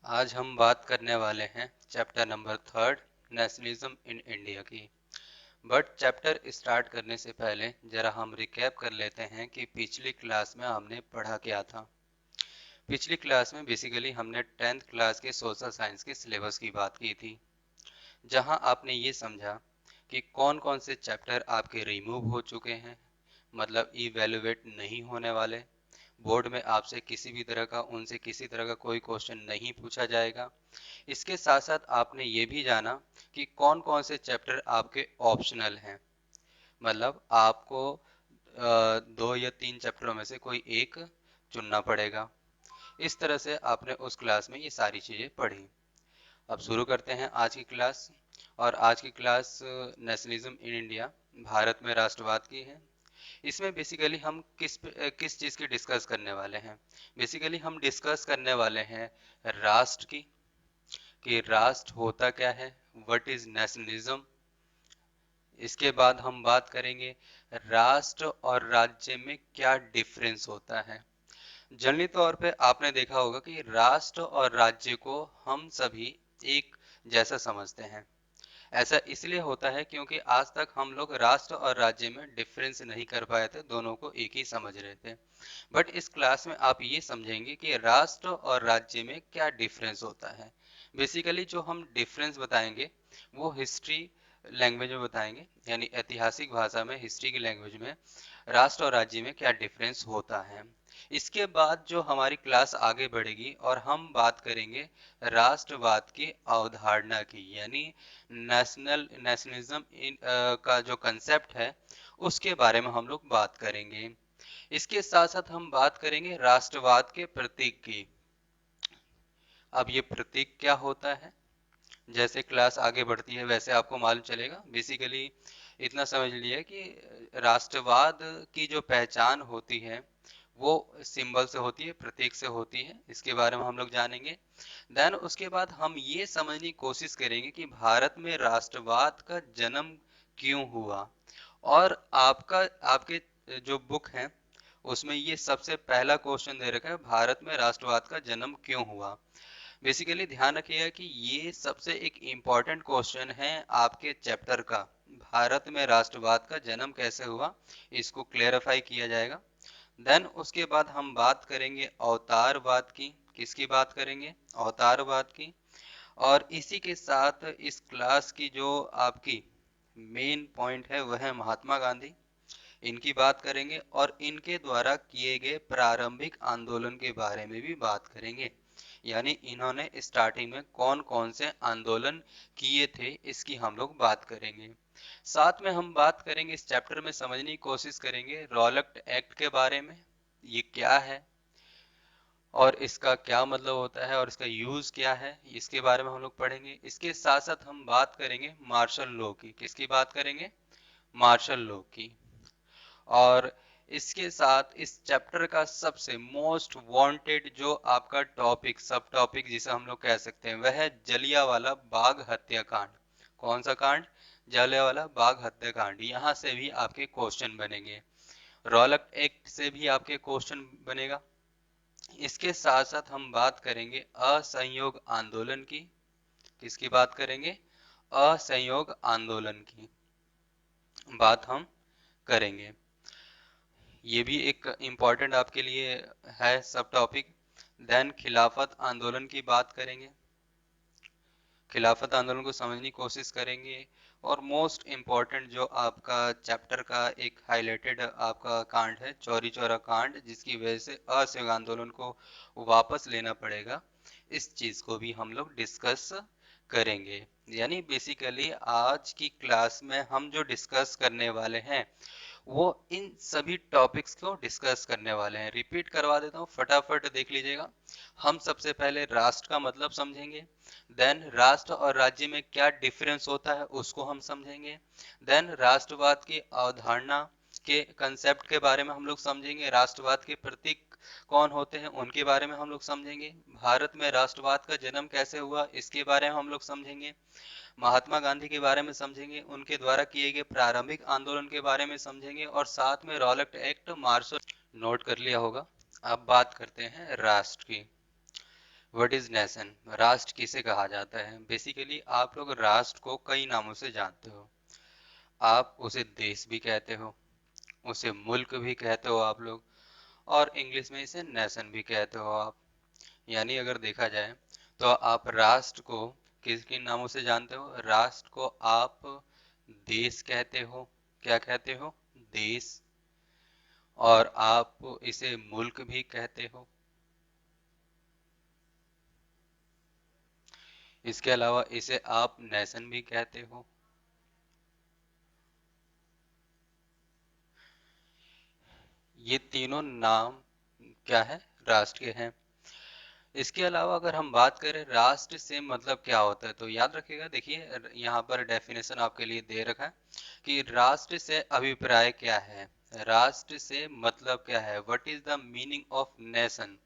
आज हम बात करने वाले हैं chapter number 3 nationalism in India की। बट चैप्टर स्टार्ट करने से पहले जरा हम रिकैप कर लेते हैं कि पिछली क्लास में हमने पढ़ा क्या था। पिछली क्लास में बेसिकली हमने 10th क्लास के सोशल साइंस के सिलेबस की बात की थी, जहां आपने ये समझा कि कौन कौन से चैप्टर आपके रिमूव हो चुके हैं, मतलब इवेलुएट नहीं होने वाले। बोर्ड में आपसे किसी भी तरह का उनसे किसी तरह का कोई क्वेश्चन नहीं पूछा जाएगा। इसके साथ साथ आपने ये भी जाना कि कौन कौन से चैप्टर आपके ऑप्शनल हैं, मतलब आपको 2 या 3 चैप्टरों में से कोई एक चुनना पड़ेगा। इस तरह से आपने उस क्लास में ये सारी चीज़ें पढ़ी। अब शुरू करते हैं आज की क्लास। और आज की class nationalism in India, Bharat में राष्ट्रवाद की है। इसमें बेसिकली हम किस चीज़ की डिस्कस करने वाले हैं। बेसिकली हम डिस्कस करने वाले हैं राष्ट्र की, कि राष्ट्र होता क्या है, व्हाट इज नेशनलिज्म। इसके बाद हम बात करेंगे राष्ट्र और राज्य में क्या डिफरेंस होता है। जनरली तौर पे आपने देखा होगा कि राष्ट्र और राज्य को हम सभी एक जैसा समझते हैं। ऐसा इसलिए होता है क्योंकि आज तक हम लोग राष्ट्र और राज्य में डिफरेंस नहीं कर पाए थे, दोनों को एक ही समझ रहे थे। बट इस क्लास में आप ये समझेंगे कि राष्ट्र और राज्य में क्या डिफरेंस होता है। बेसिकली जो हम डिफरेंस बताएंगे वो हिस्ट्री लैंग्वेज में बताएंगे, यानी ऐतिहासिक भाषा में, हिस्ट्री की लैंग्वेज में राष्ट्र और राज्य में क्या डिफरेंस होता है। इसके बाद जो हमारी क्लास आगे बढ़ेगी और हम बात करेंगे राष्ट्रवाद की अवधारणा की, यानी नेशनलिज्म का जो कंसेप्ट है उसके बारे में हम लोग बात करेंगे। इसके साथ साथ हम बात करेंगे राष्ट्रवाद के प्रतीक की। अब ये प्रतीक क्या होता है, जैसे क्लास आगे बढ़ती है वैसे आपको मालूम चलेगा। बेसिकली इतना समझ लिया कि राष्ट्रवाद की जो पहचान होती है वो सिंबल से होती है, प्रतीक से होती है। इसके बारे में हम लोग जानेंगे। देन उसके बाद हम ये समझने की कोशिश करेंगे कि भारत में राष्ट्रवाद का जन्म क्यों हुआ। और आपके जो बुक है उसमें ये सबसे पहला क्वेश्चन दे रखा है, भारत में राष्ट्रवाद का जन्म क्यों हुआ। बेसिकली ध्यान रखिएगा कि ये सबसे एक इम्पॉर्टेंट क्वेश्चन है आपके चैप्टर का। भारत में राष्ट्रवाद का जन्म कैसे हुआ, इसको क्लेरिफाई किया जाएगा। देन उसके बाद हम बात करेंगे अवतारवाद की। किसकी बात करेंगे, अवतारवाद की। और इसी के साथ इस क्लास की जो आपकी मेन पॉइंट है वह है महात्मा गांधी। इनकी बात करेंगे और इनके द्वारा किए गए प्रारंभिक आंदोलन के बारे में भी बात करेंगे, यानी इन्होंने स्टार्टिंग में कौन कौन से आंदोलन किए थे इसकी हम लोग बात करेंगे। साथ में हम बात करेंगे, इस चैप्टर में समझने की कोशिश करेंगे रॉलक्ट एक्ट के बारे में, ये क्या है और इसका क्या मतलब होता है और इसका यूज क्या है, इसके बारे में हम लोग पढ़ेंगे। इसके साथ साथ हम बात करेंगे मार्शल लॉ की। किसकी बात करेंगे, मार्शल लॉ की। और इसके साथ इस चैप्टर का सबसे मोस्ट वांटेड जो आपका टॉपिक, सब टॉपिक जिसे हम लोग कह सकते हैं, वह है जलियांवाला बाग हत्याकांड। कौन सा कांड, जलियांवाला बाग हत्याकांड। यहाँ से भी आपके क्वेश्चन बनेंगे, रॉलक एक्ट से भी आपके क्वेश्चन बनेगा। इसके साथ साथ हम बात करेंगे असहयोग आंदोलन की। किसकी बात करेंगे, असहयोग आंदोलन की बात हम करेंगे। ये भी एक इम्पॉर्टेंट आपके लिए है सब टॉपिक। देन खिलाफत आंदोलन की बात करेंगे, खिलाफत आंदोलन को समझने की कोशिश करेंगे। और मोस्ट इम्पॉर्टेंट जो आपका चैप्टर का एक हाईलाइटेड आपका कांड है, चौरी चौरा कांड, जिसकी वजह से असहयोग आंदोलन को वापस लेना पड़ेगा, इस चीज को भी हम लोग डिस्कस करेंगे। यानी बेसिकली आज की क्लास में हम जो डिस्कस करने वाले हैं वो इन सभी टॉपिक्स को डिस्कस करने वाले हैं। रिपीट करवा देता हूँ, फटाफट देख लीजिएगा। हम सबसे पहले राष्ट्र का मतलब समझेंगे। देन राष्ट्र और राज्य में क्या डिफरेंस होता है उसको हम समझेंगे। देन राष्ट्रवाद की अवधारणा के कंसेप्ट के बारे में हम लोग समझेंगे। राष्ट्रवाद के प्रतीक कौन होते हैं उनके बारे में हम लोग समझेंगे। भारत में राष्ट्रवाद का जन्म कैसे हुआ इसके बारे में हम लोग समझेंगे। महात्मा गांधी के बारे में समझेंगे, उनके द्वारा किए गए प्रारंभिक आंदोलन के बारे में समझेंगे। और साथ में रॉलक्ट एक्ट, मार्शल, नोट कर लिया होगा। अब बात करते हैं राष्ट्र की। What is nation? राष्ट्र किसे कहा जाता है? बेसिकली आप लोग राष्ट्र को कई नामों से जानते हो। आप उसे देश भी कहते हो, उसे मुल्क भी कहते हो आप लोग, और इंग्लिश में इसे नेशन भी कहते हो आप। यानी अगर देखा जाए तो आप राष्ट्र को किस किन नामों से जानते हो? राष्ट्र को आप देश कहते हो। क्या कहते हो? देश। और आप इसे मुल्क भी कहते हो। इसके अलावा इसे आप नेशन भी कहते हो। ये तीनों नाम क्या है? राष्ट्र के हैं। इसके अलावा अगर हम बात करें राष्ट्र से मतलब क्या होता है, तो याद रखिएगा, देखिए यहाँ पर डेफिनेशन आपके लिए दे रखा है कि राष्ट्र से अभिप्राय क्या है, राष्ट्र से मतलब क्या है, what is the meaning of nation.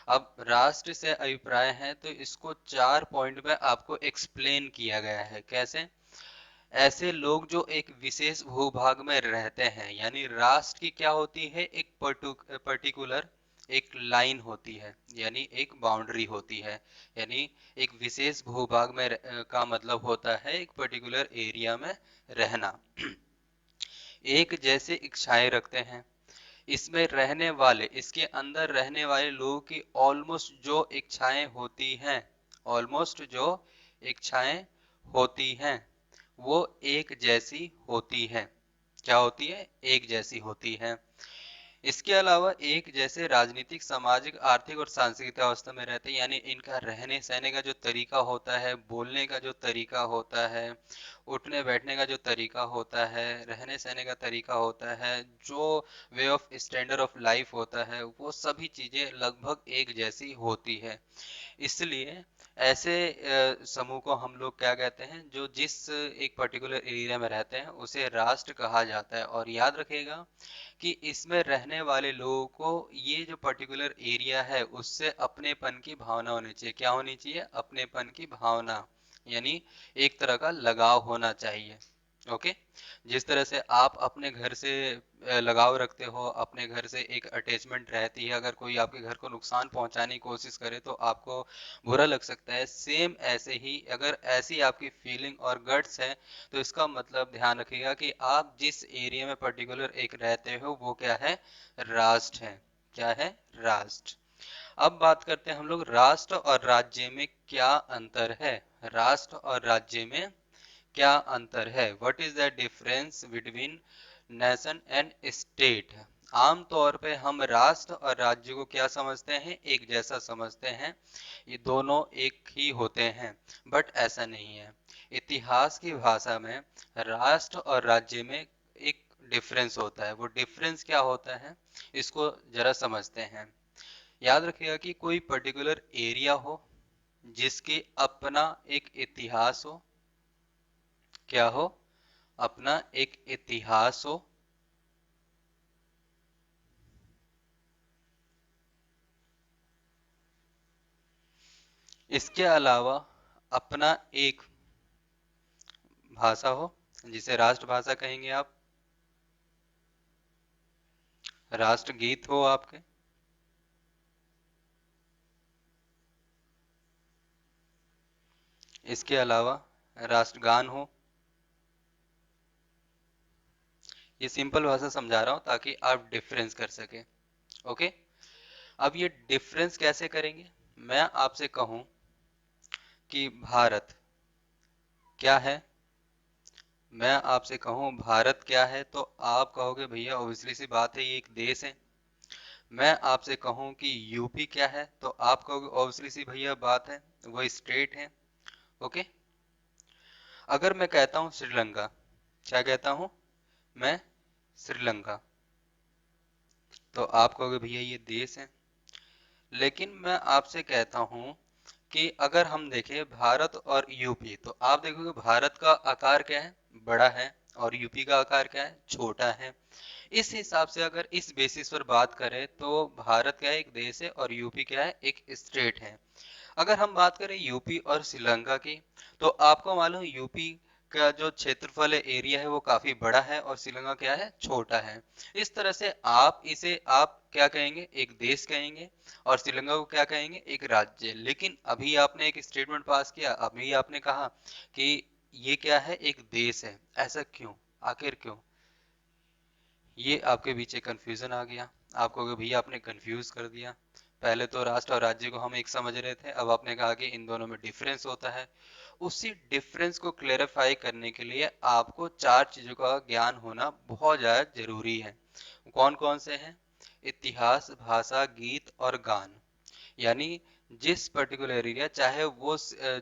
अब राष्ट्र से अभिप्राय है तो इसको 4 पॉइंट में आपको एक्सप्लेन किया गया है। कैसे? ऐसे लोग जो एक विशेष भूभाग में रहते हैं, यानी राष्ट्र की क्या होती है, एक पर्टिकुलर एक लाइन होती है, यानी एक बाउंड्री होती है। यानी एक विशेष भूभाग में का मतलब होता है एक पर्टिकुलर एरिया में रहना। एक जैसे इच्छाएं रखते हैं, इसमें रहने वाले, इसके अंदर रहने वाले लोगों की ऑलमोस्ट जो इच्छाएं होती हैं, ऑलमोस्ट जो इच्छाएं होती हैं वो एक जैसी होती हैं। क्या होती है? एक जैसी होती हैं। इसके अलावा एक जैसे राजनीतिक, सामाजिक, आर्थिक और सांस्कृतिक अवस्था में रहते हैं, यानी इनका रहने सहने का जो तरीका होता है, बोलने का जो तरीका होता है, उठने बैठने का जो तरीका होता है, रहने सहने का तरीका होता है, जो way of standard of life होता है, वो सभी चीजें लगभग एक जैसी होती है। इसलिए ऐसे समूह को हम लोग क्या कहते हैं, जो जिस एक पर्टिकुलर एरिया में रहते हैं उसे राष्ट्र कहा जाता है। और याद रखिएगा कि इसमें रहने वाले लोगों को ये जो पर्टिकुलर एरिया है उससे अपनेपन की भावना होनी चाहिए। क्या होनी चाहिए? अपनेपन की भावना, यानी एक तरह का लगाव होना चाहिए। ओके। जिस तरह से आप अपने घर से लगाव रखते हो, अपने घर से एक अटैचमेंट रहती है, अगर कोई आपके घर को नुकसान पहुंचाने की कोशिश करे तो आपको बुरा लग सकता है। सेम ऐसे ही अगर ऐसी आपकी फीलिंग और गट्स है तो इसका मतलब ध्यान रखिएगा कि आप जिस एरिया में पर्टिकुलर एक रहते हो वो क्या है? राष्ट्र है। क्या है? राष्ट्र। अब बात करते हैं हम लोग राष्ट्र और राज्य में क्या अंतर है। राष्ट्र और राज्य में क्या अंतर है? What is the difference between nation and state? आमतौर पे हम राष्ट्र और राज्य को क्या समझते हैं? एक जैसा समझते हैं, ये दोनों एक ही होते हैं, बट ऐसा नहीं है। इतिहास की भाषा में राष्ट्र और राज्य में एक डिफरेंस होता है। वो डिफरेंस क्या होता है, इसको जरा समझते हैं। याद रखिएगा कि कोई पर्टिकुलर एरिया हो जिसके अपना एक इतिहास हो। क्या हो? अपना एक इतिहास हो। इसके अलावा अपना एक भाषा हो, जिसे राष्ट्रभाषा कहेंगे आप। राष्ट्रगीत हो आपके। इसके अलावा राष्ट्रगान हो। ये सिंपल भाषा समझा रहा हूं ताकि आप डिफरेंस कर सके। ओके। अब ये डिफरेंस कैसे करेंगे? मैं आपसे कहूं कि भारत क्या है, मैं आपसे कहूं भारत क्या है, तो आप कहोगे भैया ऑब्वियसली सी बात है ये एक देश है। मैं आपसे कहूं कि यूपी क्या है, तो आप कहोगे ऑब्वियसली सी भैया बात है वो स्टेट है। ओके। अगर मैं कहता हूं श्रीलंका, क्या कहता हूं मैं? श्रीलंका, तो आप कहोगे भैया ये देश है। लेकिन मैं आपसे कहता हूं कि अगर हम देखें भारत और यूपी, तो आप देखोगे भारत का आकार क्या है? बड़ा है। और यूपी का आकार क्या है? छोटा है। इस हिसाब से अगर इस बेसिस पर बात करें तो भारत क्या है? एक देश है। और यूपी क्या है? एक स्टेट है। अगर हम बात करें यूपी और श्रीलंका की, तो आपको मालूम यूपी का जो क्षेत्रफल है, एरिया है, वो काफी बड़ा है और श्रीलंका क्या है, छोटा है। इस तरह से आप क्या कहेंगे, एक देश कहेंगे, और श्रीलंका को क्या कहेंगे, एक राज्य। लेकिन अभी आपने एक स्टेटमेंट पास किया, अभी आपने कहा कि ये क्या है, एक देश है। ऐसा क्यों, आखिर क्यों? ये आपके बीच एक कंफ्यूजन आ गया, आपको कि भैया आपने कंफ्यूज कर दिया। पहले तो राष्ट्र और राज्य को हम एक समझ रहे थे, अब आपने कहा कि इन दोनों में डिफरेंस होता है। उसी डिफरेंस को क्लेरिफाई करने के लिए आपको चार चीजों का ज्ञान होना बहुत ज्यादा जरूरी है। कौन कौन से हैं? इतिहास, भाषा, गीत और गान। यानी जिस पर्टिकुलर एरिया, चाहे वो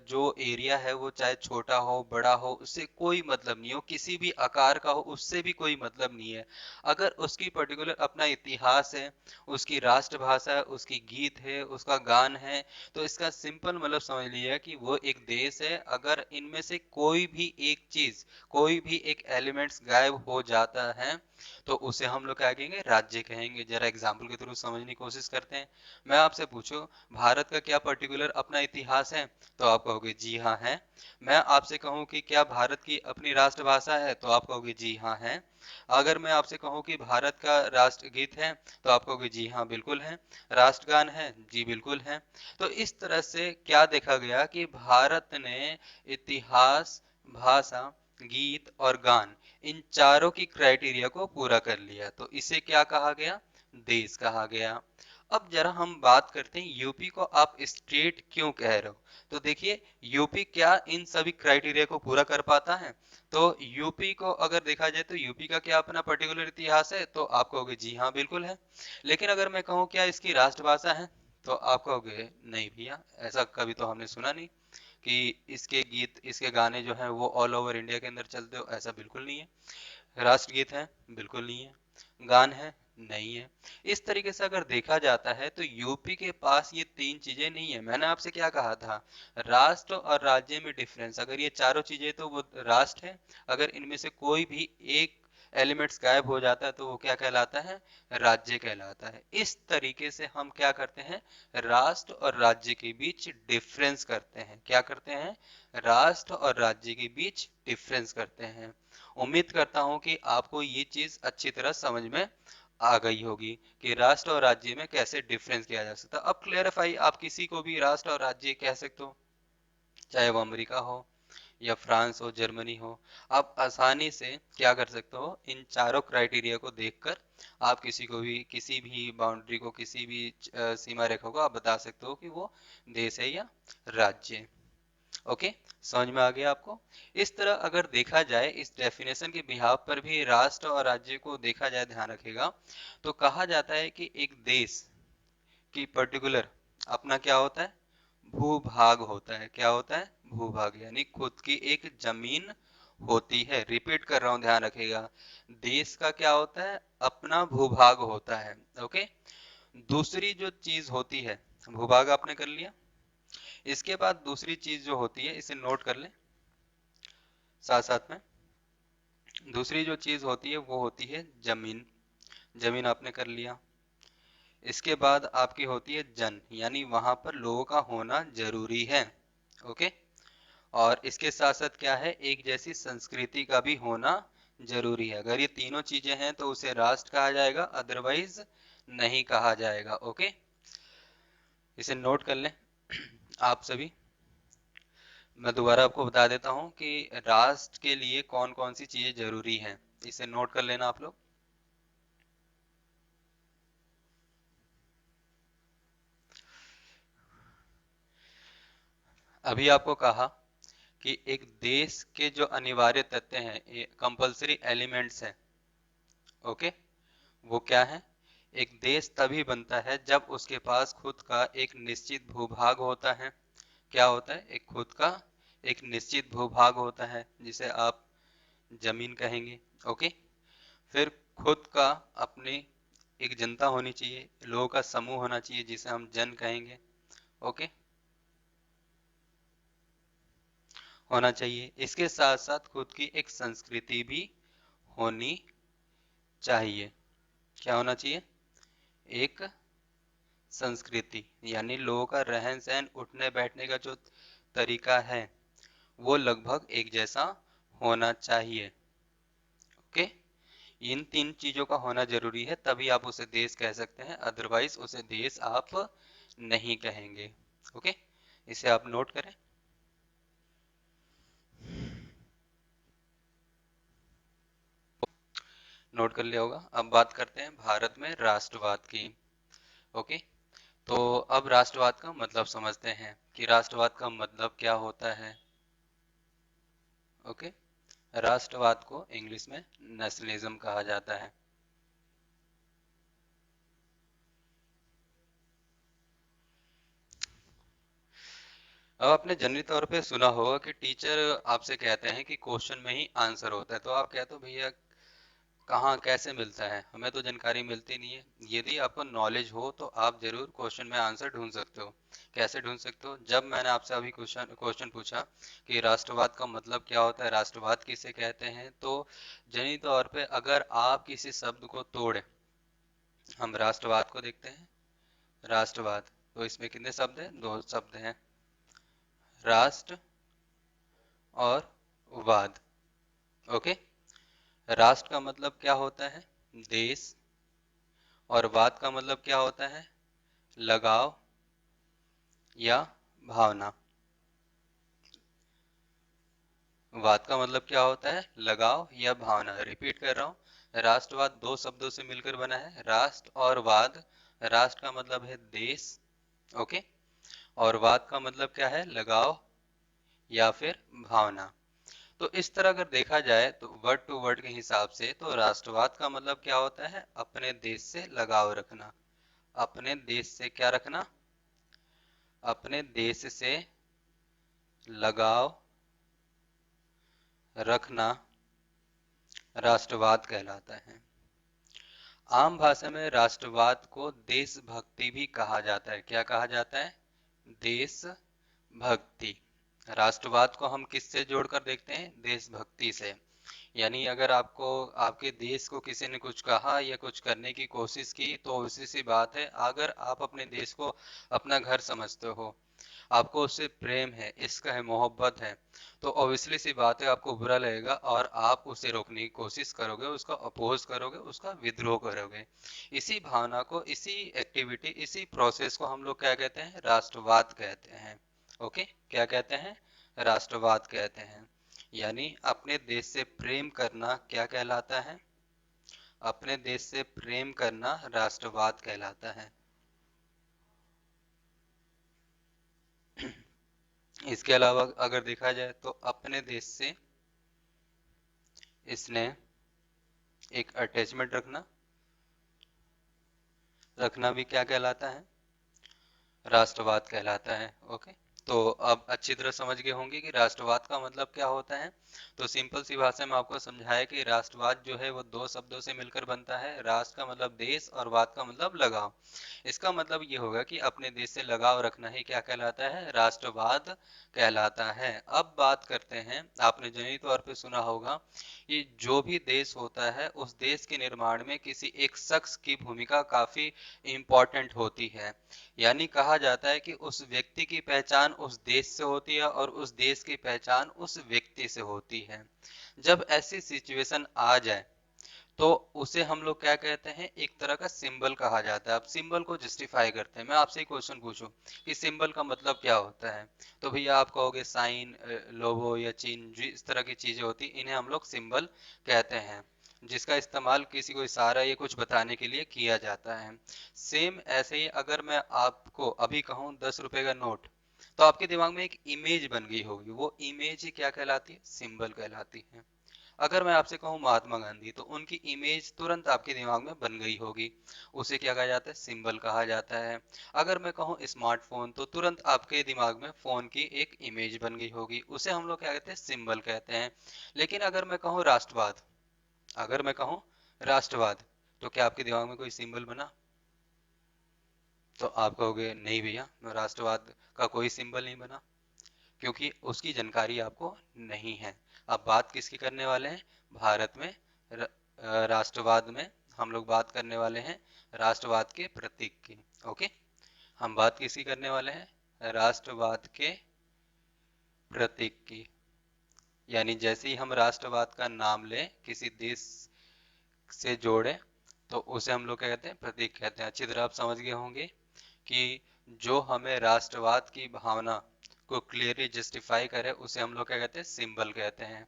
जो एरिया है वो चाहे छोटा हो बड़ा हो, उससे कोई मतलब नहीं हो, किसी भी आकार का हो, उससे भी कोई मतलब नहीं है। अगर उसकी पर्टिकुलर अपना इतिहास है, उसकी राष्ट्रभाषा है, उसकी गीत है, उसका गान है, तो इसका सिंपल मतलब समझ लिया कि वो एक देश है। अगर इनमें से कोई भी एक चीज, कोई भी एक एलिमेंट्स गायब हो जाता है, तो उसे हम लोग क्या कहेंगे, राज्य कहेंगे। जरा एग्जाम्पल के थ्रू समझने की कोशिश करते हैं। मैं आपसे पूछूं, भारत का क्या पर्टिकुलर अपना इतिहास है, तो आप कहोगे जी हाँ है। मैं आपसे कहूं कि क्या भारत की अपनी राष्ट्रभाषा है, तो आप कहोगे जी हाँ है। अगर मैं आपसे कहूं कि भारत का राष्ट्रगीत है, तो आप कहोगे जी हाँ बिल्कुल है। राष्ट्रगान है, जी बिल्कुल है। तो इस तरह से क्या देखा गया कि भारत ने इतिहास, भाषा, गीत और गान, इन चारों की क्राइटेरिया को पूरा कर लिया, तो इसे क्या कहा गया, देश कहा गया। अब जरा हम बात करते हैं यूपी को आप स्टेट क्यों कह रहे हो। तो देखिए, यूपी क्या इन सभी क्राइटेरिया को पूरा कर पाता है? तो यूपी को अगर देखा जाए तो यूपी का क्या अपना पर्टिकुलर इतिहास है, तो आप कहोगे जी हाँ बिल्कुल है। लेकिन अगर मैं कहूँ क्या इसकी राष्ट्रभाषा है, तो आप कहोगे नहीं भैया, ऐसा कभी तो हमने सुना नहीं कि इसके गीत, इसके गाने जो हैं वो ऑल ओवर इंडिया के अंदर चलते हो, ऐसा बिल्कुल नहीं है। राष्ट्रगीत है, बिल्कुल नहीं है। गान है, नहीं है। इस तरीके से अगर देखा जाता है तो यूपी के पास ये तीन चीजें नहीं है। मैंने आपसे क्या कहा था, राष्ट्र और राज्य में डिफरेंस, अगर ये चारों चीजें तो वो राष्ट्र है। अगर इनमें से कोई भी एक एलिमेंट्स गायब हो जाता है तो वो क्या कहलाता है, राज्य कहलाता है। इस तरीके से हम क्या करते हैं, राष्ट्र और राज्य के बीच डिफरेंस करते हैं। क्या करते हैं, राष्ट्र और राज्य के बीच डिफरेंस करते हैं। उम्मीद करता हूं कि आपको ये चीज अच्छी तरह समझ में आ गई होगी कि राष्ट्र और राज्य में कैसे डिफरेंस किया जा सकता है। अब क्लेरिफाई, आप किसी को भी राष्ट्र और राज्य कह सकते हो, चाहे वो अमेरिका हो या फ्रांस हो, जर्मनी हो। आप आसानी से क्या कर सकते हो, इन चारों क्राइटेरिया को देखकर आप किसी को भी, किसी भी बाउंड्री को, किसी भी सीमा रेखा को आप बता सकते हो कि वो देश है या राज्य है। ओके, समझ में आ गया आपको? इस तरह अगर देखा जाए, इस डेफिनेशन के बिहाव पर भी राष्ट्र और राज्य को देखा जाए, ध्यान रखेगा, तो कहा जाता है कि एक देश की पर्टिकुलर अपना क्या होता है, भूभाग होता है। क्या होता है, भूभाग, यानी खुद की एक जमीन होती है। रिपीट कर रहा हूं, ध्यान रखेगा। देश का क्या होता है, अपना भूभाग होता है। ओके। दूसरी जो चीज होती है, भूभाग आपने कर लिया, इसके बाद दूसरी चीज जो होती है, इसे नोट कर ले साथ साथ में। दूसरी जो चीज होती है वो होती है जमीन। जमीन आपने कर लिया। इसके बाद आपकी होती है जन, यानी वहां पर लोगों का होना जरूरी है। ओके। और इसके साथ साथ क्या है, एक जैसी संस्कृति का भी होना जरूरी है। अगर ये तीनों चीजें हैं तो उसे राष्ट्र कहा जाएगा, अदरवाइज नहीं कहा जाएगा। ओके, इसे नोट कर लें आप सभी। मैं दोबारा आपको बता देता हूँ कि राष्ट्र के लिए कौन कौन सी चीजें जरूरी हैं, इसे नोट कर लेना आप लोग। अभी आपको कहा कि एक देश के जो अनिवार्य तत्व हैं, कंपलसरी एलिमेंट्स हैं। ओके, वो क्या है, एक देश तभी बनता है जब उसके पास खुद का एक निश्चित भूभाग होता है। क्या होता है, एक खुद का एक निश्चित भूभाग होता है, जिसे आप जमीन कहेंगे। ओके। फिर खुद का अपनी एक जनता होनी चाहिए, लोगों का समूह होना चाहिए, जिसे हम जन कहेंगे। ओके, होना चाहिए। इसके साथ साथ खुद की एक संस्कृति भी होनी चाहिए। क्या होना चाहिए, एक संस्कृति, यानी लोगों का रहन सहन, उठने बैठने का जो तरीका है वो लगभग एक जैसा होना चाहिए। ओके, इन तीन चीजों का होना जरूरी है, तभी आप उसे देश कह सकते हैं, अदरवाइज उसे देश आप नहीं कहेंगे। ओके, इसे आप नोट करें। नोट कर लिया होगा। अब बात करते हैं भारत में राष्ट्रवाद की। ओके, तो अब राष्ट्रवाद का मतलब समझते हैं कि राष्ट्रवाद का मतलब क्या होता है। ओके, राष्ट्रवाद को इंग्लिश में नेशनलिज्म कहा जाता है। अब आपने जनरली तौर पे सुना होगा कि टीचर आपसे कहते हैं कि क्वेश्चन में ही आंसर होता है, तो आप कहते हो भैया कहाँ कैसे मिलता है, हमें तो जानकारी मिलती नहीं है। यदि आपको नॉलेज हो तो आप जरूर क्वेश्चन में आंसर ढूंढ सकते हो। कैसे ढूंढ सकते हो? जब मैंने आपसे अभी क्वेश्चन क्वेश्चन पूछा कि राष्ट्रवाद का मतलब क्या होता है, राष्ट्रवाद किसे कहते हैं, तो जनरली तौर पे अगर आप किसी शब्द को तोड़े, हम राष्ट्रवाद को देखते हैं। राष्ट्रवाद, तो इसमें कितने शब्द हैं? दो शब्द हैं, राष्ट्र और वाद। ओके, राष्ट्र का मतलब क्या होता है? देश। और वाद का मतलब क्या होता है? लगाव या भावना। वाद का मतलब क्या होता है? लगाव या भावना। रिपीट कर रहा हूँ, राष्ट्रवाद दो शब्दों से मिलकर बना है, राष्ट्र और वाद। राष्ट्र का मतलब है देश। ओके, और वाद का मतलब क्या है? लगाव या फिर भावना। तो इस तरह अगर देखा जाए तो वर्ड टू वर्ड के हिसाब से तो राष्ट्रवाद का मतलब क्या होता है? अपने देश से लगाव रखना। अपने देश से क्या रखना? अपने देश से लगाव रखना राष्ट्रवाद कहलाता है। आम भाषा में राष्ट्रवाद को देशभक्ति भी कहा जाता है। क्या कहा जाता है? देशभक्ति। राष्ट्रवाद को हम किससे जोड़कर देखते हैं? देशभक्ति से। यानी अगर आपको आपके देश को किसी ने कुछ कहा या कुछ करने की कोशिश की तो उसी सी बात है, अगर आप अपने देश को अपना घर समझते हो, आपको उससे प्रेम है, इश्क है, मोहब्बत है, तो ऑब्वियसली सी बात है आपको बुरा लगेगा और आप उसे रोकने की कोशिश करोगे, उसका अपोज करोगे, उसका विद्रोह करोगे। इसी भावना को, इसी एक्टिविटी, इसी प्रोसेस को हम लोग क्या कहते हैं? राष्ट्रवाद कहते हैं। ओके, क्या कहते हैं? राष्ट्रवाद कहते हैं। यानी अपने देश से प्रेम करना क्या कहलाता है? अपने देश से प्रेम करना राष्ट्रवाद कहलाता है। इसके अलावा अगर देखा जाए तो अपने देश से इसने एक अटैचमेंट रखना, रखना भी क्या कहलाता है? राष्ट्रवाद कहलाता है। ओके, तो अब अच्छी तरह समझ गए होंगे कि राष्ट्रवाद का मतलब क्या होता है। तो सिंपल सी भाषा में आपको समझाया कि राष्ट्रवाद जो है वो दो शब्दों से मिलकर बनता है। राष्ट्र का मतलब देश और वाद का मतलब लगाव। इसका मतलब ये होगा कि अपने देश से लगाव रखना ही क्या कहलाता है? राष्ट्रवाद कहलाता है। अब बात करते हैं, आपने जनरली तौर पे सुना होगा कि जो भी देश होता है उस देश के निर्माण में किसी एक शख्स की भूमिका काफी इम्पोर्टेंट होती है। यानी कहा जाता है कि उस व्यक्ति की पहचान उस देश से होती है और उस देश की पहचान उस व्यक्ति से होती है। जब ऐसी सिचुएशन आ जाए तो उसे हम लोग क्या कहते हैं? एक तरह का सिंबल कहा जाता है। अब सिंबल को जस्टिफाई करते हैं। मैं आपसे एक क्वेश्चन पूछूं कि सिंबल का मतलब क्या होता है, तो भैया आप कहोगे साइन, लोगो या चिन्ह, जो इस तरह की चीजें होती इन्हें हम लोग सिंबल कहते हैं, जिसका इस्तेमाल किसी को इशारा या कुछ बताने के लिए किया जाता है। सेम ऐसे ही अगर मैं आपको अभी कहूँ 10 रुपए का नोट, तो आपके दिमाग में एक इमेज बन गई होगी, वो इमेज ही क्या कहलाती है? सिंबल कहलाती है। अगर मैं आपसे कहूँ महात्मा गांधी, तो उनकी इमेज तुरंत आपके दिमाग में बन गई होगी, उसे क्या कहा जाता है? सिंबल कहा जाता है। अगर मैं कहूँ स्मार्टफोन, तो तुरंत आपके दिमाग में फोन की एक इमेज बन गई होगी, उसे हम लोग क्या कहते हैं? सिंबल कहते हैं। लेकिन अगर मैं कहूँ राष्ट्रवाद, अगर मैं कहूँ राष्ट्रवाद, तो क्या आपके दिमाग में कोई सिंबल बना? तो आप कहोगे नहीं भैया, राष्ट्रवाद का कोई सिंबल नहीं बना, क्योंकि उसकी जानकारी आपको नहीं है। अब बात किसकी करने वाले हैं? भारत में राष्ट्रवाद में हम लोग बात करने वाले हैं राष्ट्रवाद के प्रतीक की। ओके, हम बात किसकी करने वाले हैं? राष्ट्रवाद के प्रतीक की। यानी जैसे ही हम राष्ट्रवाद का नाम लें किसी देश से जोड़े तो उसे हम लोग क्या कहते हैं, प्रतीक कहते हैं। अच्छी तरह आप समझ गए होंगे कि जो हमें राष्ट्रवाद की भावना को क्लियरली जस्टिफाई करे उसे हम लोग क्या कहते हैं, सिंबल कहते हैं।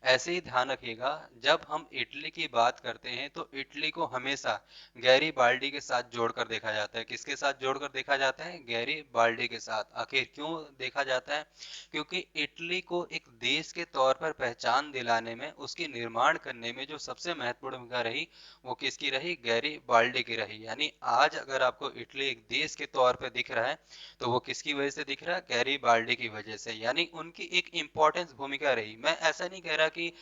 ऐसे ही ध्यान रखिएगा, जब हम इटली की बात करते हैं तो इटली को हमेशा गैरीबाल्डी के साथ जोड़कर देखा जाता है। किसके साथ जोड़कर देखा जाता है? गैरीबाल्डी के साथ। आखिर क्यों देखा जाता है? क्योंकि इटली को एक देश के तौर पर पहचान दिलाने में, उसकी निर्माण करने में जो सबसे महत्वपूर्ण भूमिका रही वो किसकी रही? गैरीबाल्डी की रही। यानी आज अगर आपको इटली एक देश के तौर पर दिख रहा है तो वो किसकी वजह से दिख रहा है? गैरीबाल्डी की वजह से। यानी उनकी एक इम्पोर्टेंस भूमिका रही। मैं ऐसा नहीं कह रहा कि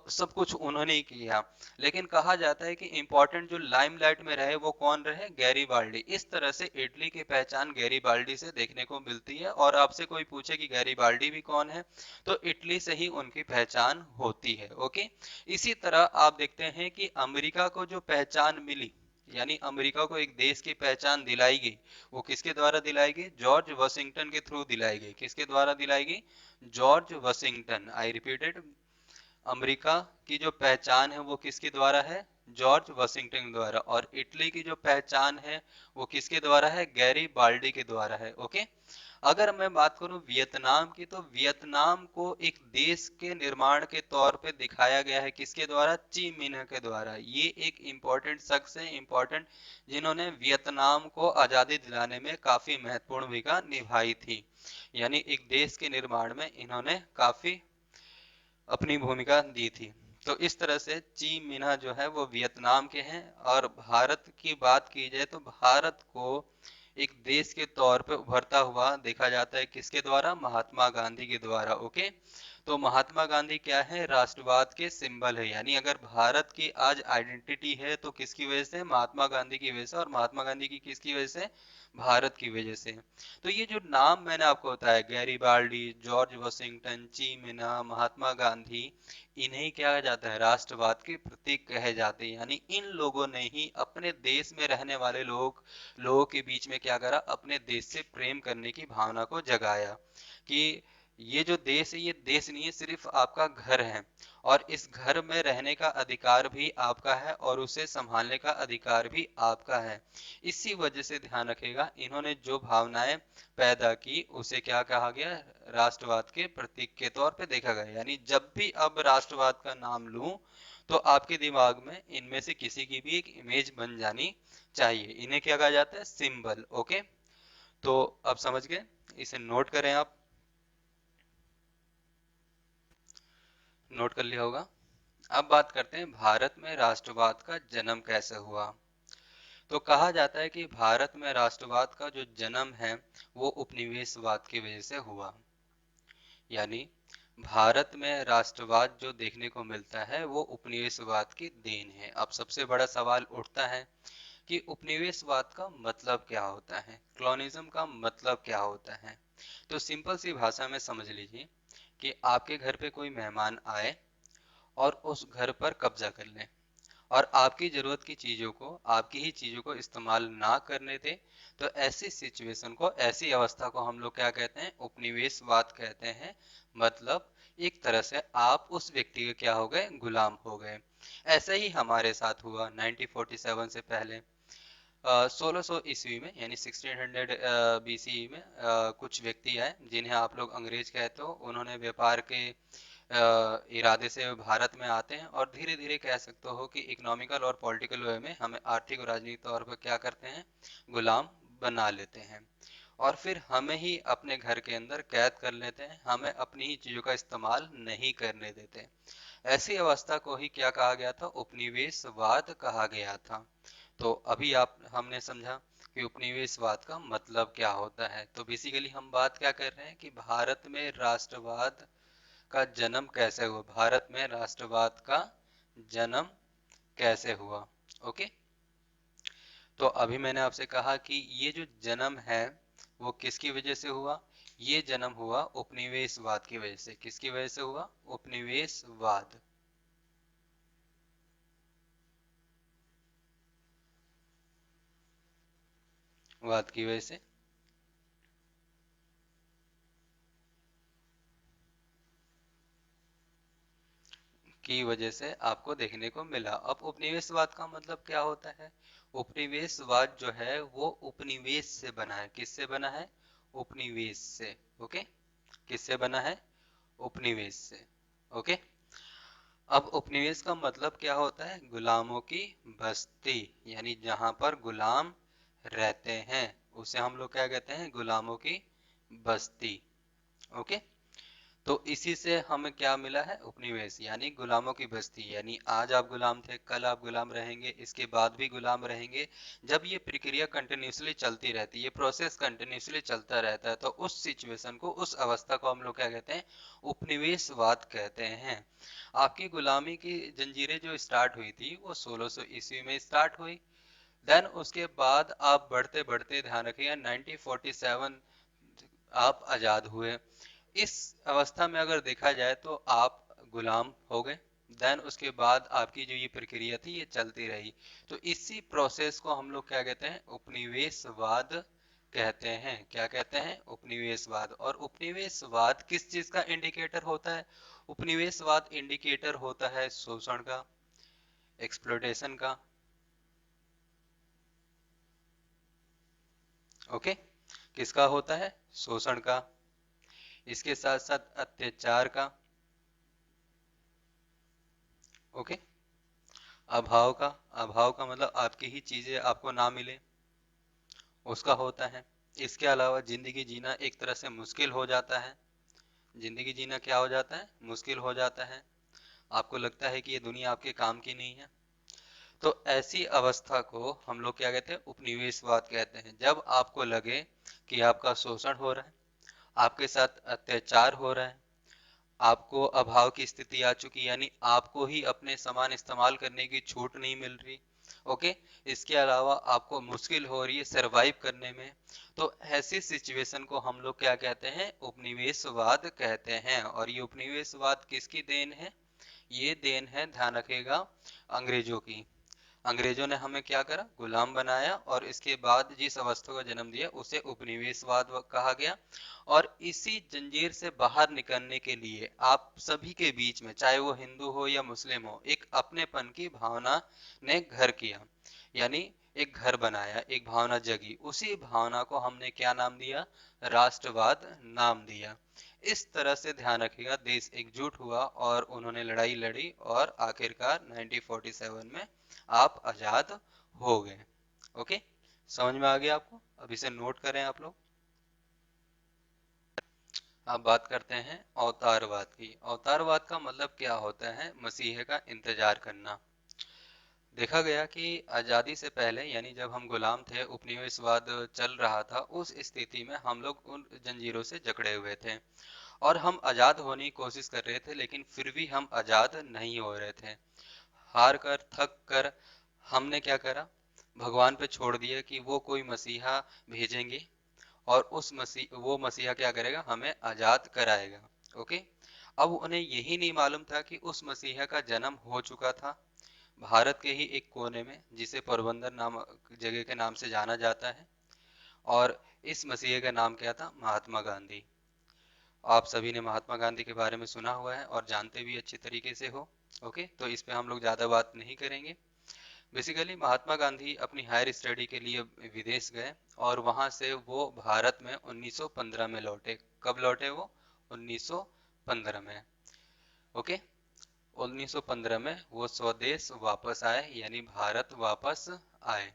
सब कुछ उन्होंने ही किया, लेकिन कहा जाता है कि इम्पोर्टेंट जो लाइमलाइट में रहे वो कौन रहे? गैरीबाल्डी। इस तरह से इटली की पहचान गैरीबाल्डी से देखने को मिलती है। और आपसे कोई पूछे कि गैरीबाल्डी भी कौन है तो इटली से ही उनकी पहचान होती है। ओके। इसी तरह आप देखते हैं कि अमेरिका को जो पहचान मिली, यानी अमेरिका को एक देश की पहचान दिलाई गई, वो किसके द्वारा दिलाई गई? जॉर्ज वॉशिंगटन के थ्रू दिलाई गई। किसके द्वारा दिलाई गई? George Washington. I repeated, America की जो पहचान है वो किसके द्वारा है? जॉर्ज वॉशिंगटन द्वारा। और इटली की जो पहचान है वो किसके द्वारा है? गैरीबाल्डी के द्वारा है। ओके। अगर मैं बात करूं वियतनाम की, तो वियतनाम को एक देश के निर्माण के तौर पे दिखाया गया है किसके द्वारा? ची मिन्ह के द्वारा। ये एक इम्पोर्टेंट शख्स है, इम्पोर्टेंट, जिन्होंने वियतनाम को आजादी दिलाने में काफी महत्वपूर्ण भूमिका निभाई थी। यानी एक देश के निर्माण में इन्होंने काफी अपनी भूमिका दी थी। तो इस तरह से ची मिन्ह जो है वो वियतनाम के हैं। और भारत की बात की जाए तो भारत को एक देश के तौर पे उभरता हुआ देखा जाता है किसके द्वारा? महात्मा गांधी के द्वारा। ओके। तो महात्मा गांधी क्या है? राष्ट्रवाद के सिंबल है। यानी अगर भारत की आज आइडेंटिटी है तो किसकी वजह से? महात्मा गांधी की वजह से। और महात्मा गांधी की किसकी वजह से? भारत की वजह से। तो ये जो नाम मैंने आपको बताया, Garibaldi, George Washington, Chi Minh, Mahatma Gandhi, इन्हें क्या कहा जाता है? राष्ट्रवाद के प्रतीक कहे जाते हैं। यानी इन लोगों ने ही अपने देश में रहने वाले लोगों के बीच में क्या करा? अपने देश से प्रेम करने की भावना को जगाया कि ये जो देश है ये देश नहीं है, सिर्फ आपका घर है। और इस घर में रहने का अधिकार भी आपका है और उसे संभालने का अधिकार भी आपका है। इसी वजह से ध्यान रखेगा, इन्होंने जो भावनाएं पैदा की उसे क्या कहा गया? राष्ट्रवाद के प्रतीक के तौर पे देखा गया। यानी जब भी अब राष्ट्रवाद का नाम लूं तो आपके दिमाग में इनमें से किसी की भी एक इमेज बन जानी चाहिए। इन्हें क्या कहा जाता है? सिंबल। ओके। तो अब समझ गए, इसे नोट करें आप। नोट कर लिया होगा। अब बात करते हैं भारत में राष्ट्रवाद का जन्म कैसे हुआ। तो कहा जाता है कि भारत में राष्ट्रवाद का जो जन्म है वो उपनिवेशवाद की वजह से हुआ। यानी भारत में राष्ट्रवाद जो देखने को मिलता है वो उपनिवेशवाद की देन है। अब सबसे बड़ा सवाल उठता है कि उपनिवेशवाद का मतलब क्या होता है? कॉलोनिज्म का मतलब क्या होता है? तो सिंपल सी भाषा में समझ लीजिए कि आपके घर पे कोई मेहमान आए और उस घर पर कब्जा कर लें और आपकी जरूरत की चीजों को, आपकी ही चीजों को इस्तेमाल ना करने दे, तो ऐसी सिचुएशन को, ऐसी अवस्था को हम लोग क्या कहते हैं? उपनिवेशवाद कहते हैं। मतलब एक तरह से आप उस व्यक्ति के क्या हो गए? गुलाम हो गए। ऐसा ही हमारे साथ हुआ 1947 से पहले। 1600 ईस्वी में, यानी 1600 बीसी में कुछ व्यक्ति आए जिन्हें आप लोग अंग्रेज कहते हो। उन्होंने व्यापार के इरादे से भारत में आते हैं और धीरे धीरे कह सकते हो कि इकोनॉमिकल और पॉलिटिकल वे में हमें आर्थिक और राजनीतिक तौर पर क्या करते हैं? गुलाम बना लेते हैं। और फिर हमें ही अपने घर के अंदर कैद कर लेते हैं, हमें अपनी ही चीजों का इस्तेमाल नहीं करने देते। ऐसी अवस्था को ही क्या कहा गया था? उपनिवेशवाद कहा गया था। तो अभी आप हमने समझा कि उपनिवेशवाद का मतलब क्या होता है। तो बेसिकली हम बात क्या कर रहे हैं कि भारत में राष्ट्रवाद का जन्म कैसे हुआ? भारत में राष्ट्रवाद का जन्म कैसे हुआ? ओके। तो अभी मैंने आपसे कहा कि ये जो जन्म है वो किसकी वजह से हुआ? ये जन्म हुआ उपनिवेशवाद की वजह से। किसकी वजह से हुआ? उपनिवेशवाद वाद की वजह से। की वजह से आपको देखने को मिला। अब उपनिवेशवाद का मतलब क्या होता है? उपनिवेशवाद जो है वो उपनिवेश से बना है। किससे बना है? उपनिवेश से। ओके, किससे बना है? उपनिवेश से। ओके, अब उपनिवेश का मतलब क्या होता है? गुलामों की बस्ती, यानी जहां पर गुलाम रहते हैं उसे हम लोग क्या कहते हैं? गुलामों की बस्ती। ओके, तो इसी से हमें क्या मिला है? उपनिवेश, यानी गुलामों की बस्ती। यानी आज आप गुलाम थे, कल आप गुलाम रहेंगे, इसके बाद भी गुलाम रहेंगे। जब ये प्रक्रिया कंटिन्यूसली चलती रहती है, ये प्रोसेस कंटिन्यूसली चलता रहता है, तो उस सिचुएशन को, उस अवस्था को हम लोग क्या कहते हैं? उपनिवेशवाद कहते हैं। आपकी गुलामी की जंजीरें जो स्टार्ट हुई थी वो 1600 ईस्वी में स्टार्ट हुई। देन उसके बाद आप बढ़ते बढ़ते, ध्यान रखिएगा, 1947 आप आजाद हुए। इस अवस्था में अगर देखा जाए तो आप गुलाम हो गए। देन उसके बाद आपकी जो ये प्रक्रिया थी ये चलती रही। तो इसी प्रोसेस को हम लोग क्या कहते हैं? उपनिवेशवाद कहते हैं। क्या कहते हैं? उपनिवेशवाद। और उपनिवेशवाद किस चीज का इंडिकेटर होता है? उपनिवेशवाद इंडिकेटर होता है शोषण का, एक्सप्लोइटेशन का। ओके, किसका होता है? शोषण का। इसके साथ साथ अत्याचार का। ओके, अभाव का। अभाव का मतलब आपकी ही चीजें आपको ना मिले, उसका होता है। इसके अलावा जिंदगी जीना एक तरह से मुश्किल हो जाता है। जिंदगी जीना क्या हो जाता है? मुश्किल हो जाता है। आपको लगता है कि ये दुनिया आपके काम की नहीं है। तो ऐसी अवस्था को हम लोग क्या कहते हैं? उपनिवेशवाद कहते हैं। जब आपको लगे कि आपका शोषण हो रहा है, आपके साथ अत्याचार हो रहा है, आपको अभाव की स्थिति आ चुकी, यानी आपको ही अपने सामान इस्तेमाल करने की छूट नहीं मिल रही। ओके, इसके अलावा आपको मुश्किल हो रही है सरवाइव करने में। तो ऐसी सिचुएशन को हम लोग क्या कहते हैं? उपनिवेशवाद कहते हैं। और ये उपनिवेशवाद किसकी देन है? ये देन है, ध्यान रखिएगा, अंग्रेजों की। अंग्रेजों ने हमें क्या करा? गुलाम बनाया, और इसके बाद जिस अवस्था को जन्म दिया उसे उपनिवेशवाद कहा गया। और इसी जंजीर से बाहर निकलने के लिए आप सभी के बीच में, चाहे वो हिंदू हो या मुस्लिम हो, एक अपनेपन की भावना ने घर किया, यानी एक घर बनाया, एक भावना जगी। उसी भावना को हमने क्या नाम दिया? राष्ट्रवाद नाम दिया। इस तरह से, ध्यान रखिएगा, देश एकजुट हुआ और उन्होंने लड़ाई लड़ी, और आखिरकार 1947 में आप आजाद हो गए। ओके, समझ में आ गया आपको? अब इसे नोट करें आप लोग। अब बात करते हैं अवतारवाद की। अवतारवाद का मतलब क्या होता है? मसीह का इंतजार करना। देखा गया कि आजादी से पहले, यानी जब हम गुलाम थे, उपनिवेशवाद चल रहा था, उस स्थिति में हम लोग उन जंजीरों से जकड़े हुए थे, और हम आजाद होने की कोशिश कर रहे थे, लेकिन फिर भी हम आजाद नहीं हो रहे थे। हार कर, थक कर, हमने क्या करा? भगवान पे छोड़ दिया कि वो कोई मसीहा भेजेंगे, और वो मसीहा क्या करेगा? हमें आजाद कराएगा। ओके, अब उन्हें यही नहीं मालूम था कि उस मसीहा का जन्म हो चुका था भारत के ही एक कोने में, जिसे पोरबंदर नाम जगह के नाम से जाना जाता है। और इस मसीहा का नाम क्या था? महात्मा गांधी। आप सभी ने महात्मा गांधी के बारे में सुना हुआ है और जानते भी अच्छी तरीके से हो। ओके, तो इस पे हम लोग ज़्यादा बात नहीं करेंगे। बेसिकली महात्मा गांधी अपनी हायर स्टडी के लिए विदेश गए, और वहां से वो भारत में 1915 में लौटे। कब लौटे वो? 1915 में। ओके, 1915 में वो स्वदेश वापस आए, यानी भारत वापस आए।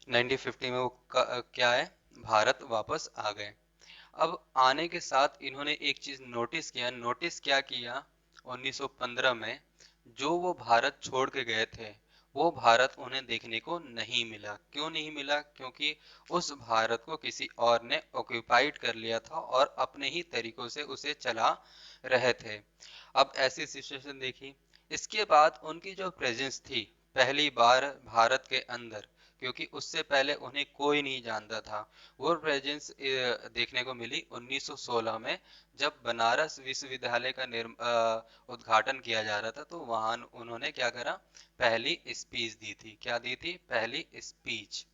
1950 में वो क्या है? भारत वापस आ गए। अब आने के साथ इन्होंने एक चीज नोटिस किया। नोटिस क्या किया? 1915 में जो वो भारत छोड़ के गए थे, वो भारत उन्हें देखने को नहीं मिला। क्यों नहीं मिला? क्योंकि उस भारत को किसी और ने ऑक्यूपाइड कर लिया था और अपने ही तरीकों से उसे चला रहे थे। अब ऐसी सिचुएशन देखी। इसके बाद उनकी जो प्रेजेंस थी पहली बार भारत के अंदर, क्योंकि उससे पहले उन्हें कोई नहीं जानता था, वो प्रेजेंस देखने को मिली 1916 में, जब बनारस विश्वविद्यालय का उद्घाटन किया जा रहा था। तो वहां उन्होंने क्या करा? पहली स्पीच दी थी। क्या दी थी? पहली स्पीच।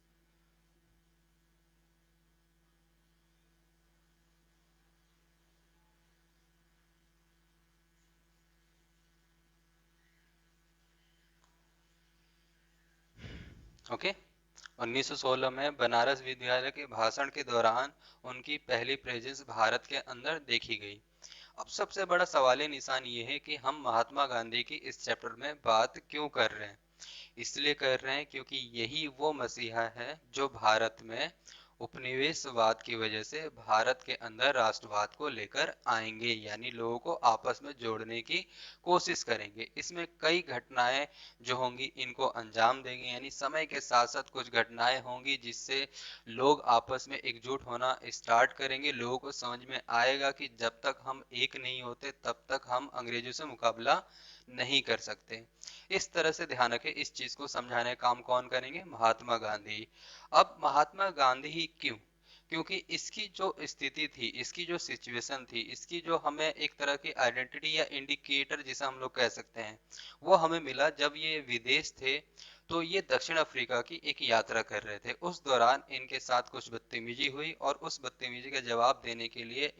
ओके। 1916 में बनारस विद्यालय के भाषण के दौरान उनकी पहली प्रेजेंस भारत के अंदर देखी गई। अब सबसे बड़ा सवाल निशान ये है कि हम महात्मा गांधी की इस चैप्टर में बात क्यों कर रहे हैं। इसलिए कर रहे हैं क्योंकि यही वो मसीहा है जो भारत में उपनिवेशवाद की वजह से भारत के अंदर राष्ट्रवाद को लेकर आएंगे, यानी लोगों को आपस में जोड़ने की कोशिश करेंगे। इसमें कई घटनाएं जो होंगी इनको अंजाम देंगे, यानी समय के साथ साथ कुछ घटनाएं होंगी जिससे लोग आपस में एकजुट होना स्टार्ट करेंगे। लोगों को समझ में आएगा कि जब तक हम एक नहीं होते तब तक हम अंग्रेजों से मुकाबला नहीं कर सकते। इस तरह से ध्यान रखें, इस चीज को समझाने का काम कौन करेंगे, महात्मा गांधी। अब महात्मा गांधी ही क्यों, क्योंकि इसकी जो स्थिति थी, इसकी जो सिचुएशन थी, इसकी जो हमें एक तरह की आइडेंटिटी या इंडिकेटर जिसे हम लोग कह सकते हैं, वो हमें मिला जब ये विदेश थे। तो ये दक्षिण अफ्रीका की एक यात्रा कर रहे थे। उस दौरान इनके साथ कुछ बदतमीजी हुई और उस बदतमीजी का जवाब देने के लिए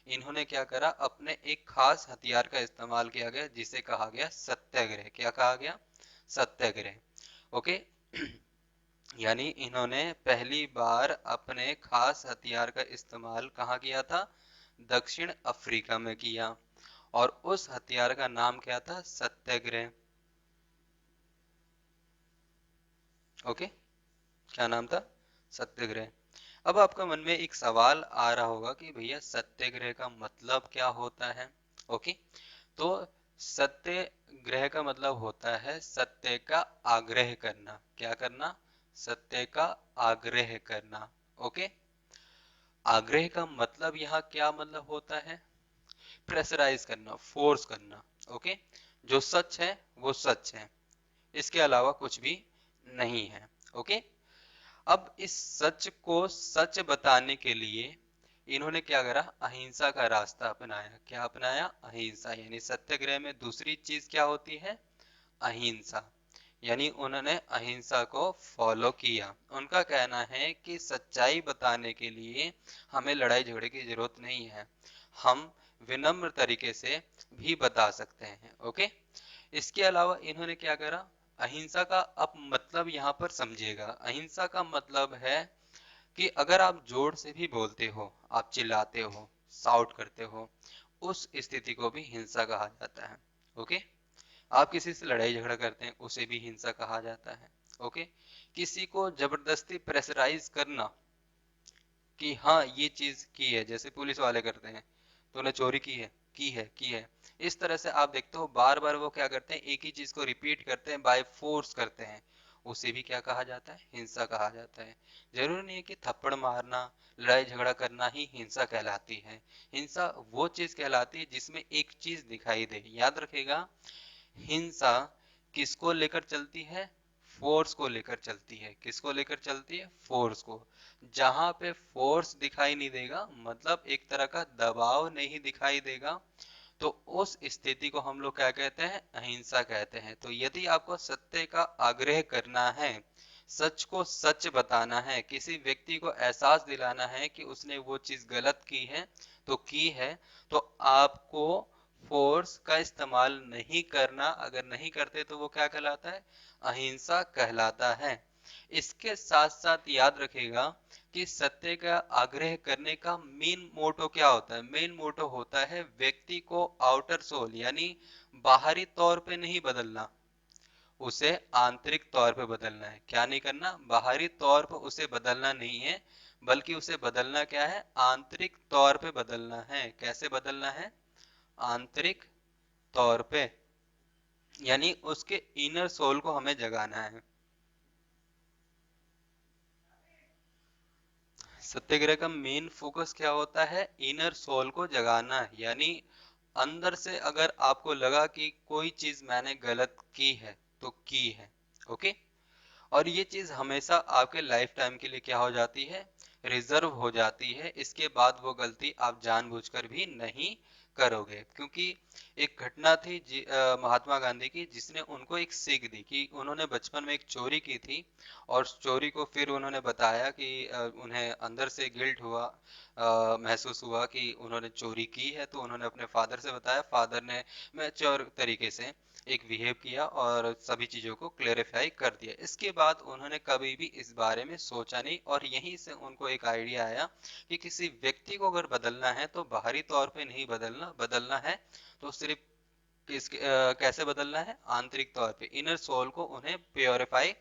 इन्होंने क्या करा, अपने एक खास हथियार का इस्तेमाल किया गया जिसे कहा गया सत्याग्रह। क्या कहा गया, सत्याग्रह। ओके। यानी इन्होंने पहली बार अपने खास हथियार का इस्तेमाल कहाँ किया था, दक्षिण अफ्रीका में किया। और उस हथियार का नाम क्या था, सत्याग्रह। ओके, क्या नाम था, सत्याग्रह। अब आपका मन में एक सवाल आ रहा होगा कि भैया सत्याग्रह का मतलब क्या होता है। ओके, तो सत्याग्रह का मतलब होता है सत्य का आग्रह करना। क्या करना, सत्य का आग्रह करना। ओके, आग्रह का मतलब यहाँ क्या मतलब होता है, प्रेशराइज करना, फोर्स करना। ओके, जो सच है वो सच है, इसके अलावा कुछ भी नहीं है। ओके, अब इस सच को सच बताने के लिए इन्होंने क्या करा, अहिंसा का रास्ता अपनाया। क्या अपनाया, अहिंसा। यानी सत्याग्रह में दूसरी चीज क्या होती है, अहिंसा। यानी उन्होंने अहिंसा को फॉलो किया। उनका कहना है कि सच्चाई बताने के लिए हमें लड़ाई झगड़े की जरूरत नहीं है, हम विनम्र तरीके से भी बता सकते हैं। ओके, इसके अलावा इन्होंने क्या करा, अहिंसा का अब मतलब यहाँ पर समझिएगा। अहिंसा का मतलब है कि अगर आप जोर से भी बोलते हो, आप चिल्लाते हो, साउट करते हो, उस स्थिति को भी हिंसा कहा जाता है। ओके, आप किसी से लड़ाई झगड़ा करते हैं उसे भी हिंसा कहा जाता है। ओके, किसी को जबरदस्ती प्रेशराइज करना कि हाँ ये चीज की है, जैसे पुलिस वाले करते हैं, तूने चोरी की है, की है। इस तरह से आप देखते हो बार बार वो क्या करते हैं, एक ही चीज को रिपीट करते हैं, बाय फोर्स करते हैं, उसे भी क्या कहा जाता है, हिंसा कहा जाता है। जरूरी नहीं है कि थप्पड़ मारना, लड़ाई झगड़ा करना ही हिंसा कहलाती है। हिंसा वो चीज कहलाती है जिसमें एक चीज दिखाई दे। याद रखेगा, हिंसा किसको लेकर चलती है, फोर्स को लेकर चलती है। किसको लेकर चलती है, फोर्स को। जहां पे फोर्स दिखाई नहीं देगा, मतलब एक तरह का दबाव नहीं दिखाई देगा, तो उस स्थिति को हम लोग क्या कहते हैं, अहिंसा कहते हैं। तो यदि आपको सत्य का आग्रह करना है, सच को सच बताना है, किसी व्यक्ति को एहसास दिलाना है कि उसने वो चीज गलत की है तो की है, तो आपको फोर्स का इस्तेमाल नहीं करना। अगर नहीं करते तो वो क्या कहलाता है, अहिंसा कहलाता है। इसके साथ साथ याद रखेगा कि सत्य का आग्रह करने का मेन मोटो क्या होता है, मेन मोटो होता है व्यक्ति को आउटर सोल यानी बाहरी तौर पे नहीं बदलना, उसे आंतरिक तौर पे बदलना है। क्या नहीं करना, बाहरी तौर पे उसे बदलना नहीं है, बल्कि उसे बदलना क्या है, आंतरिक तौर पे बदलना है। कैसे बदलना है, आंतरिक तौर पे, यानी उसके इनर सोल को हमें जगाना है। सत्याग्रह का मेन फोकस क्या होता है, इनर सोल को जगाना। यानी अंदर से अगर आपको लगा कि कोई चीज मैंने गलत की है तो की है। ओके, और ये चीज हमेशा आपके लाइफ टाइम के लिए क्या हो जाती है, रिजर्व हो जाती है। इसके बाद वो गलती आप जानबूझकर भी नहीं करोगे। क्योंकि एक घटना थी महात्मा गांधी की, जिसने उनको एक सीख दी कि उन्होंने बचपन में एक चोरी की थी, और चोरी को फिर उन्होंने बताया कि उन्हें अंदर से गिल्ट हुआ, महसूस हुआ कि उन्होंने चोरी की है। तो उन्होंने अपने फादर से बताया, फादर ने मैच्योर तरीके से एक बिहेव किया और सभी चीज़ों को क्लेरिफाई कर दिया। इसके बाद उन्होंने कभी भी इस बारे में सोचा नहीं और यहीं से उनको एक आइडिया आया कि किसी व्यक्ति को अगर बदलना है तो बाहरी तौर पे नहीं बदलना, बदलना है तो सिर्फ कैसे बदलना है, आंतरिक तौर पे, इनर सोल को उन्हें प्योरीफाई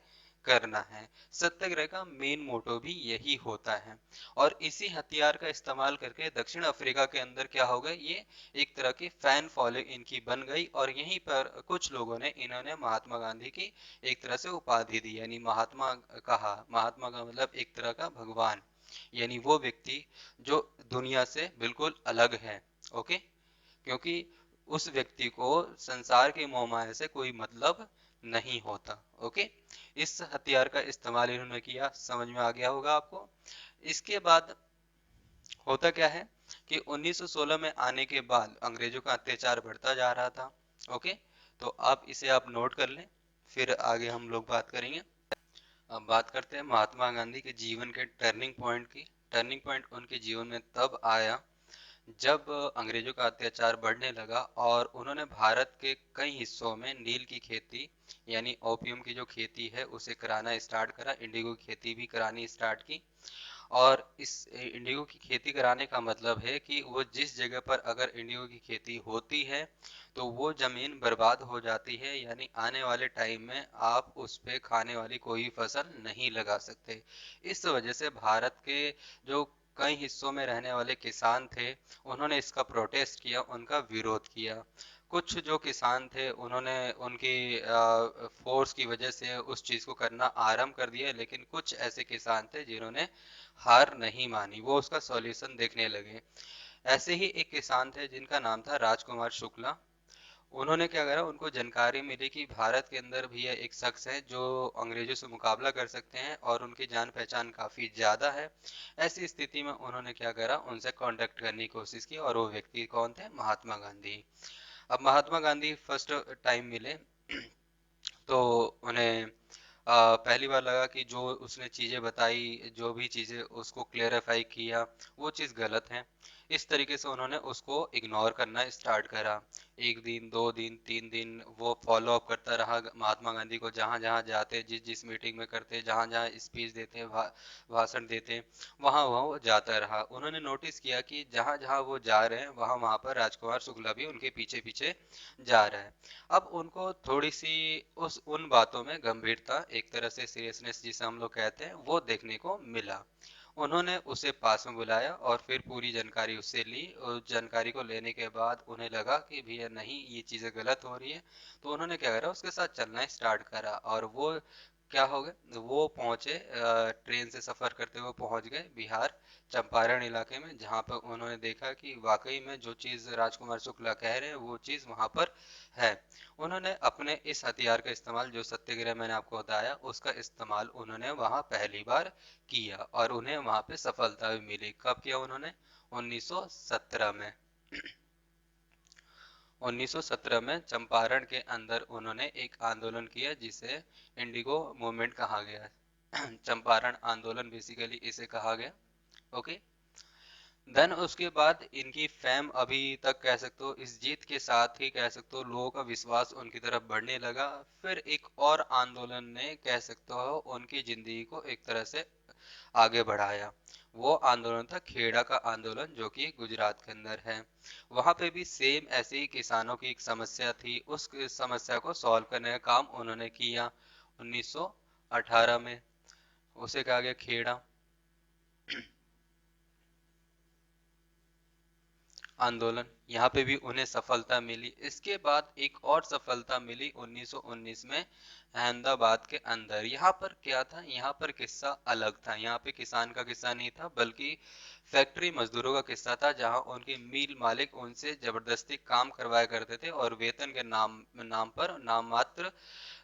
करना है। सत्याग्रह का मेन मोटो भी यही होता है और इसी हथियार का इस्तेमाल करके दक्षिण अफ्रीका के अंदर क्या हो गया, ये एक तरह की फैन फॉलोइंग इनकी बन गई और यहीं पर कुछ लोगों ने इन्होंने महात्मा गांधी की एक तरह से उपाधि दी, यानी महात्मा कहा। महात्मा का मतलब एक तरह का भगवान, यानी वो व्यक्ति जो दुनिया से बिल्कुल अलग है। ओके, क्योंकि उस व्यक्ति को संसार के मोह माया से कोई मतलब नहीं होता। ओके, इस हथियार का इस्तेमाल इन्होंने किया, समझ में आ गया होगा आपको। इसके बाद होता क्या है कि 1916 में आने के बाद अंग्रेजों का अत्याचार बढ़ता जा रहा था। ओके, तो अब इसे आप नोट कर लें, फिर आगे हम लोग बात करेंगे। अब बात करते हैं महात्मा गांधी के जीवन के टर्निंग पॉइंट की। टर्निंग पॉइंट उनके जीवन में तब आया जब अंग्रेजों का अत्याचार बढ़ने लगा और उन्होंने भारत के कई हिस्सों में नील की खेती यानी ओपियम की जो खेती है उसे कराना स्टार्ट करा, इंडिगो की खेती भी करानी स्टार्ट की। और इस इंडिगो की खेती कराने का मतलब है कि वो जिस जगह पर अगर इंडिगो की खेती होती है तो वो जमीन बर्बाद हो जाती है, यानी आने वाले टाइम में आप उस पे खाने वाली कोई फसल नहीं लगा सकते। इस वजह से भारत के जो कई हिस्सों में रहने वाले किसान थे उन्होंने इसका प्रोटेस्ट किया, उनका विरोध किया। कुछ जो किसान थे उन्होंने उनकी फोर्स की वजह से उस चीज को करना आरंभ कर दिया, लेकिन कुछ ऐसे किसान थे जिन्होंने हार नहीं मानी, वो उसका सॉल्यूशन देखने लगे। ऐसे ही एक किसान थे जिनका नाम था राजकुमार शुक्ला। उन्होंने क्या करा, उनको जानकारी मिली कि भारत के अंदर भी ये एक शख्स है जो अंग्रेजों से मुकाबला कर सकते हैं और उनकी जान पहचान काफी ज्यादा है। ऐसी स्थिति में उन्होंने क्या करा, उनसे कांटेक्ट करने की कोशिश की और वो व्यक्ति कौन थे, महात्मा गांधी। अब महात्मा गांधी फर्स्ट टाइम मिले तो उन्हें पहली बार लगा कि जो उसने चीजें बताई, जो भी चीजें उसको क्लेरिफाई किया, वो चीज गलत है। इस तरीके से उन्होंने उसको इग्नोर करना स्टार्ट करा। एक दिन, दो दिन, तीन दिन वो फॉलो अप करता रहा महात्मा गांधी को, जहां जहां जाते, जिस जिस मीटिंग में करते, जहां जहां स्पीच देते, भाषण देते, वहां वहां वो जाता रहा। उन्होंने नोटिस किया कि जहां जहां वो जा रहे हैं वहां वहां पर राजकुमार शुक्ला भी उनके पीछे पीछे जा रहा है। अब उनको थोड़ी सी उस उन बातों में गंभीरता, एक तरह से सीरियसनेस जिसे हम लोग कहते हैं, वो देखने को मिला। उन्होंने उसे पास में बुलाया और फिर पूरी जानकारी उससे ली। उस जानकारी को लेने के बाद उन्हें लगा कि भैया नहीं, ये चीज़ें गलत हो रही है। तो उन्होंने क्या करा, उसके साथ चलना स्टार्ट करा और वो क्या हो गए, वो पहुंचे, ट्रेन से सफर करते हुए पहुंच गए बिहार चंपारण इलाके में, जहां पर उन्होंने देखा कि वाकई में जो चीज राजकुमार शुक्ला कह रहे हैं वो चीज वहां पर है। उन्होंने अपने इस हथियार का इस्तेमाल, जो सत्याग्रह मैंने आपको बताया, उसका इस्तेमाल उन्होंने वहां पहली बार किया और उन्हें वहां पे सफलता भी मिली। कब किया उन्होंने, 1917 में। 1917 में चंपारण के अंदर उन्होंने एक आंदोलन किया जिसे इंडिगो मूवमेंट कहा गया है। चंपारण आंदोलन बेसिकली इसे कहा गया। ओके, देन उसके बाद इनकी फेम अभी तक कह सकते हो, इस जीत के साथ ही कह सकते हो लोगों का विश्वास उनकी तरफ बढ़ने लगा। फिर एक और आंदोलन ने कह सकते हो उनकी जिंदगी को एक तरह से आगे बढ़ाया। वो आंदोलन था खेड़ा का आंदोलन, जो कि गुजरात के अंदर है। वहां पे भी सेम ऐसे ही किसानों की एक समस्या थी, उस समस्या को सॉल्व करने का काम उन्होंने किया 1918 में। उसे कहा गया खेड़ा आंदोलन। यहाँ पे भी उन्हें सफलता मिली। इसके बाद एक और सफलता मिली 1919 में अहमदाबाद के अंदर। यहाँ पर क्या था, यहाँ पर किस्सा अलग था। यहाँ पे किसान का किस्सा नहीं था बल्कि फैक्ट्री मजदूरों का किस्सा था, जहाँ उनके मिल मालिक उनसे जबरदस्ती काम करवाया करते थे और वेतन के नाम नाम पर नाम मात्र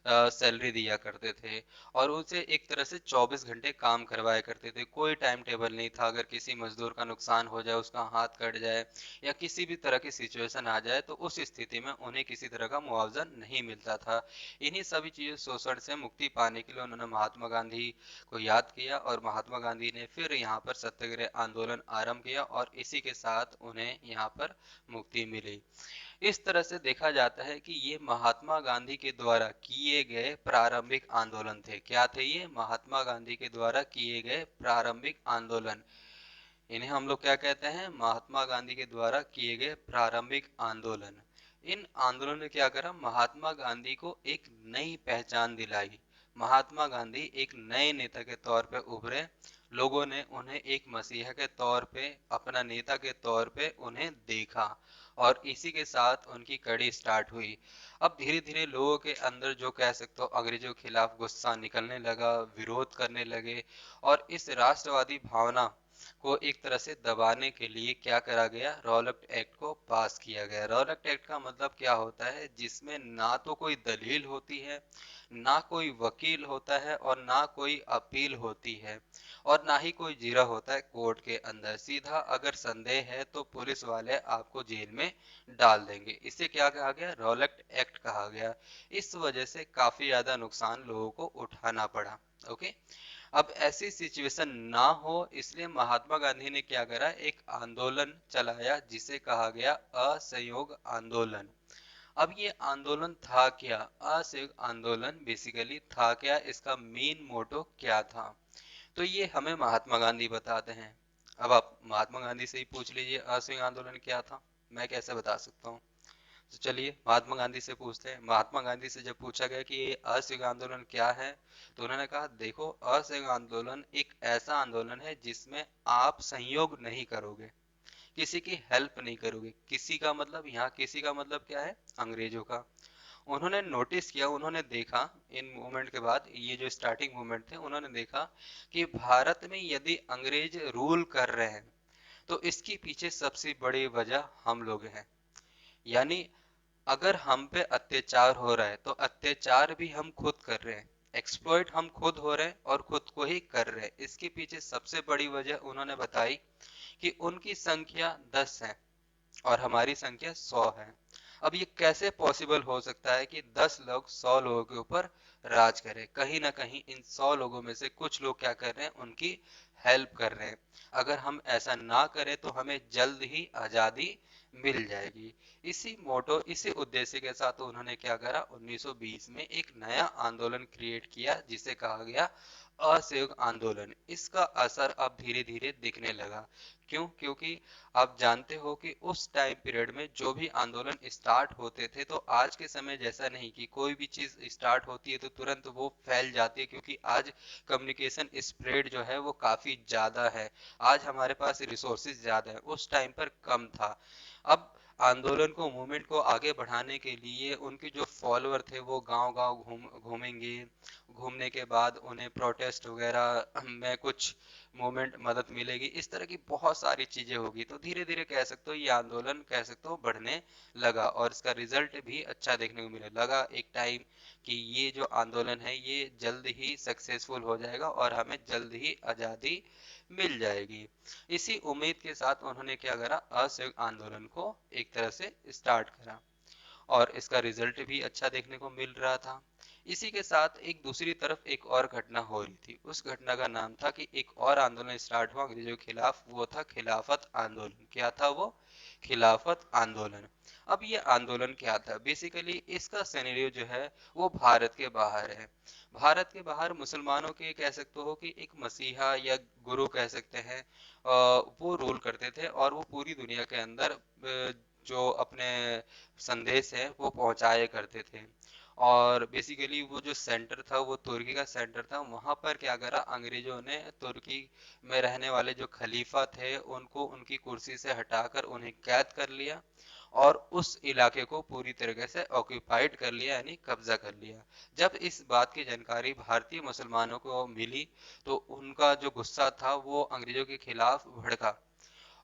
सैलरी दिया करते थे और उनसे एक तरह से 24 घंटे काम करवाया करते थे। कोई टाइम टेबल नहीं था, अगर किसी मजदूर का नुकसान हो जाए, उसका हाथ कट जाए या किसी भी तरह की सिचुएशन आ जाए तो उस स्थिति में उन्हें किसी तरह का मुआवजा नहीं मिलता था। इन्हीं सभी चीजों शोषण से मुक्ति पाने के लिए उन्होंने महात्मा गांधी को याद किया और महात्मा गांधी ने फिर यहाँ पर सत्याग्रह आंदोलन आरंभ किया और इसी के साथ उन्हें यहाँ पर मुक्ति मिली। इस तरह से देखा जाता है कि ये महात्मा गांधी के द्वारा किए गए प्रारंभिक आंदोलन थे। क्या थे ये? महात्मा गांधी के द्वारा किए गए प्रारंभिक आंदोलन। इन्हें हम लोग क्या कहते हैं? महात्मा गांधी के द्वारा किए गए प्रारंभिक आंदोलन। इन आंदोलनों ने क्या करा? महात्मा गांधी को एक नई पहचान दिलाई। महात्मा गांधी एक नए नेता के तौर पे उभरे। लोगों ने उन्हें एक मसीहा के तौर पे, अपना नेता के तौर पे उन्हें देखा और इसी के साथ उनकी कड़ी स्टार्ट हुई। अब धीरे धीरे लोगों के अंदर जो कह सकते हो अंग्रेजों के खिलाफ गुस्सा निकलने लगा, विरोध करने लगे और इस राष्ट्रवादी भावना को एक तरह से दबाने के लिए क्या करा गया? रॉलेट एक्ट को पास किया गया। रॉलेट एक्ट का मतलब क्या होता है? जिसमें ना तो कोई दलील होती है, ना कोई वकील होता है और ना कोई अपील होती है और ना ही कोई जिरह होता है कोर्ट के अंदर। सीधा अगर संदेह है तो पुलिस वाले आपको जेल में डाल देंगे। इसे क्या कहा गया? रॉलेट एक्ट कहा गया। इस वजह से काफी ज्यादा नुकसान लोगों को उठाना पड़ा। ओके, अब ऐसी सिचुएशन ना हो इसलिए महात्मा गांधी ने क्या करा? एक आंदोलन चलाया जिसे कहा गया असहयोग आंदोलन। अब ये आंदोलन था क्या? असहयोग आंदोलन बेसिकली था क्या? इसका मेन मोटो क्या था? तो ये हमें महात्मा गांधी बताते हैं। अब आप महात्मा गांधी से ही पूछ लीजिए असहयोग आंदोलन क्या था, मैं कैसे बता सकता हूँ? तो चलिए महात्मा गांधी से पूछते हैं। महात्मा गांधी से जब पूछा गया कि ये असहयोग आंदोलन क्या है, तो उन्होंने कहा देखो, असहयोग आंदोलन एक ऐसा आंदोलन है जिसमें आप सहयोग नहीं करोगे, किसी की हेल्प नहीं करोगे। किसी का मतलब, यहाँ किसी का मतलब क्या है? अंग्रेजों का। उन्होंने नोटिस किया, उन्होंने देखा इन मूवमेंट के बाद, ये जो स्टार्टिंग मूवमेंट थे, उन्होंने देखा कि भारत में यदि अंग्रेज रूल कर रहे हैं तो इसके पीछे सबसे बड़ी वजह हम लोग हैं। यानी अगर हम पे अत्याचार हो रहा है तो अत्याचार भी हम खुद कर रहे हैं, एक्सप्लॉइट हम खुद हो रहे हैं और खुद को ही कर रहे हैं। इसके पीछे सबसे बड़ी वजह उन्होंने बताई कि उनकी संख्या 10 है और हमारी संख्या 100 है। अब ये कैसे पॉसिबल हो सकता है कि 10 लोग 100 लोगों के ऊपर राज करें? कहीं ना कहीं इन 100 लोगों में से कुछ लोग क्या कर रहे हैं? उनकी हेल्प कर रहे हैं। अगर हम ऐसा ना करें तो हमें जल्द ही आजादी मिल जाएगी। इसी मोटो, इसी उद्देश्य के साथ उन्होंने क्या करा? 1920 में एक नया आंदोलन क्रिएट किया जिसे कहा गया असहयोग आंदोलन। इसका असर अब धीरे धीरे दिखने लगा। क्यों? क्योंकि आप जानते हो कि उस टाइम पीरियड में जो भी आंदोलन स्टार्ट होते थे, तो आज के समय जैसा नहीं कि कोई भी चीज स्टार्ट होती है तो तुरंत वो फैल जाती है, क्योंकि आज कम्युनिकेशन स्प्रेड जो है वो काफी ज्यादा है। आज हमारे पास रिसोर्सेज ज्यादा है, उस टाइम पर कम था। अब आंदोलन को, मूवमेंट को आगे बढ़ाने के लिए उनके जो फॉलोअर थे वो गांव गांव घूमेंगे। घूमने के बाद उन्हें प्रोटेस्ट वगैरह में कुछ मूवमेंट मदद मिलेगी, इस तरह की बहुत सारी चीजें होगी। तो धीरे धीरे कह सकते हो ये आंदोलन कह सकते हो बढ़ने लगा और इसका रिजल्ट भी अच्छा देखने को मिले लगा एक टाइम कि ये जो आंदोलन है ये जल्द ही सक्सेसफुल हो जाएगा और हमें जल्द ही आजादी मिल जाएगी। इसी उम्मीद के साथ उन्होंने क्या करा? असहयोग आंदोलन को एक तरह से स्टार्ट करा और इसका रिजल्ट भी अच्छा देखने को मिल रहा था। इसी के साथ एक दूसरी तरफ एक और घटना हो रही थी। उस घटना का नाम था कि एक और आंदोलन स्टार्ट हुआ अंग्रेजों के खिलाफ, वो था खिलाफत आंदोलन। क्या था वो? खिलाफत आंदोलन। अब ये आंदोलन क्या था? बेसिकली इसका सिनेरियो जो है वो भारत के बाहर है। भारत के बाहर मुसलमानों के कह सकते हो कि एक मसीहा या गुरु कह सकते हैं, वो रूल करते थे और वो पूरी दुनिया के अंदर जो अपने संदेश है वो पहुंचाए करते थे। और बेसिकली वो जो सेंटर था वो तुर्की का सेंटर था। वहां पर क्या करा? अंग्रेजों ने तुर्की में रहने वाले जो खलीफा थे उनको उनकी कुर्सी से हटाकर उन्हें कैद कर लिया और उस इलाके को पूरी तरीके से ऑक्यूपाइड कर लिया, यानी कब्जा कर लिया। जब इस बात की जानकारी भारतीय मुसलमानों को मिली तो उनका जो गुस्सा था वो अंग्रेजों के खिलाफ भड़का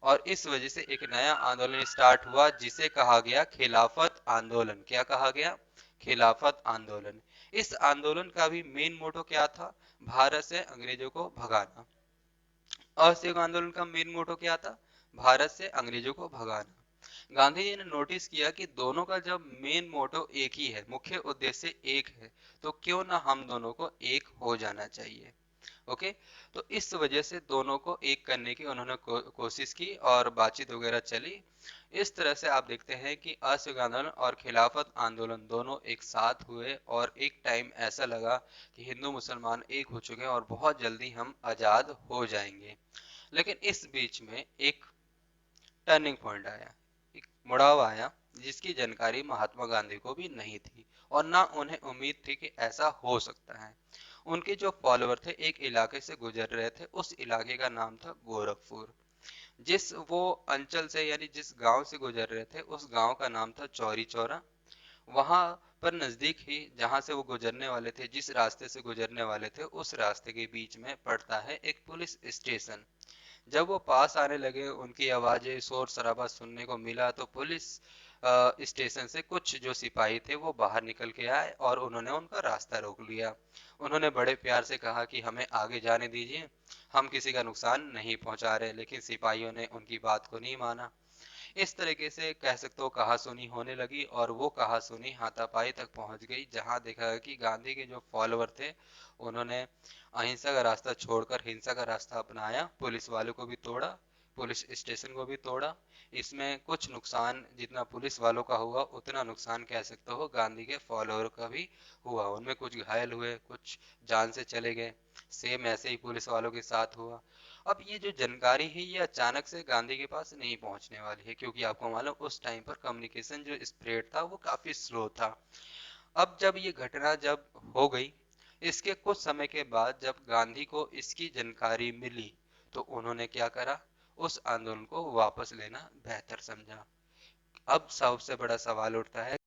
और इस वजह से एक नया आंदोलन स्टार्ट हुआ जिसे कहा गया खिलाफत आंदोलन। क्या कहा गया? खिलाफत आंदोलन। इस आंदोलन का भी मेन मोटो क्या था? भारत से अंग्रेजों को भगाना। असहयोग आंदोलन का मेन मोटो क्या था? भारत से अंग्रेजों को भगाना। गांधी जी ने नोटिस किया कि दोनों का जब मेन मोटो एक ही है, मुख्य उद्देश्य एक है, तो क्यों ना हम दोनों को एक हो जाना चाहिए। ओके, तो इस वजह से दोनों को एक करने की उन्होंने कोशिश की और बातचीत वगैरह चली। इस तरह से आप देखते हैं कि असहयोग आंदोलन और खिलाफत आंदोलन दोनों एक साथ हुए और एक टाइम ऐसा लगा कि हिंदू मुसलमान एक हो चुके हैं और बहुत जल्दी हम आजाद हो जाएंगे। लेकिन इस बीच में एक टर्निंग पॉइंट आया, एक मुड़ाव आया, जिसकी जानकारी महात्मा गांधी को भी नहीं थी और ना उन्हें उम्मीद थी कि ऐसा हो सकता है। उनके जो फॉलोअर थे एक इलाके से गुजर रहे थे, उस इलाके का नाम था गोरखपुर। जिस वो अंचल से यानी जिस गांव से गुजर रहे थे उस गांव का नाम था चौरी चौरा। वहां पर नजदीक ही जहां से वो गुजरने वाले थे, जिस रास्ते से गुजरने वाले थे, उस रास्ते के बीच में पड़ता है एक पुलिस स्टेशन। जब वो पास आने लगे, उनकी आवाजें शोर शराबा सुनने को मिला, तो पुलिस स्टेशन से कुछ जो सिपाही थे वो बाहर निकल के आए और उन्होंने उनका रास्ता रोक लिया। उन्होंने बड़े प्यार से कहा कि हमें आगे जाने दीजिए, हम किसी का नुकसान नहीं पहुंचा रहे, लेकिन सिपाहियों ने उनकी बात को नहीं माना। इस तरीके से कह सकते हो कहासुनी होने लगी और वो कहासुनी हाथापाई तक पहुंच गई, जहां देखा गया कि गांधी के जो फॉलोअर थे उन्होंने अहिंसा का रास्ता छोड़कर हिंसा का रास्ता अपनाया, पुलिस वालों को भी तोड़ा, पुलिस स्टेशन को भी तोड़ा। इसमें कुछ नुकसान जितना पुलिस वालों का हुआ उतना नुकसान कह सकते हो गांधी के फॉलोअर का भी हुआ। उनमें कुछ घायल हुए, कुछ जान से चले गए। सेम ऐसे ही पुलिस वालों के साथ हुआ। अब ये जो जानकारी है ये अचानक से गांधी के पास नहीं पहुंचने वाली है, क्योंकि आपको मालूम उस टाइम पर कम्युनिकेशन जो स्प्रेड था वो काफी स्लो था। अब जब ये घटना जब हो गई, इसके कुछ समय के बाद जब गांधी को इसकी जानकारी मिली, तो उन्होंने क्या करा, उस आंदोलन को वापस लेना बेहतर समझा। अब सबसे बड़ा सवाल उठता है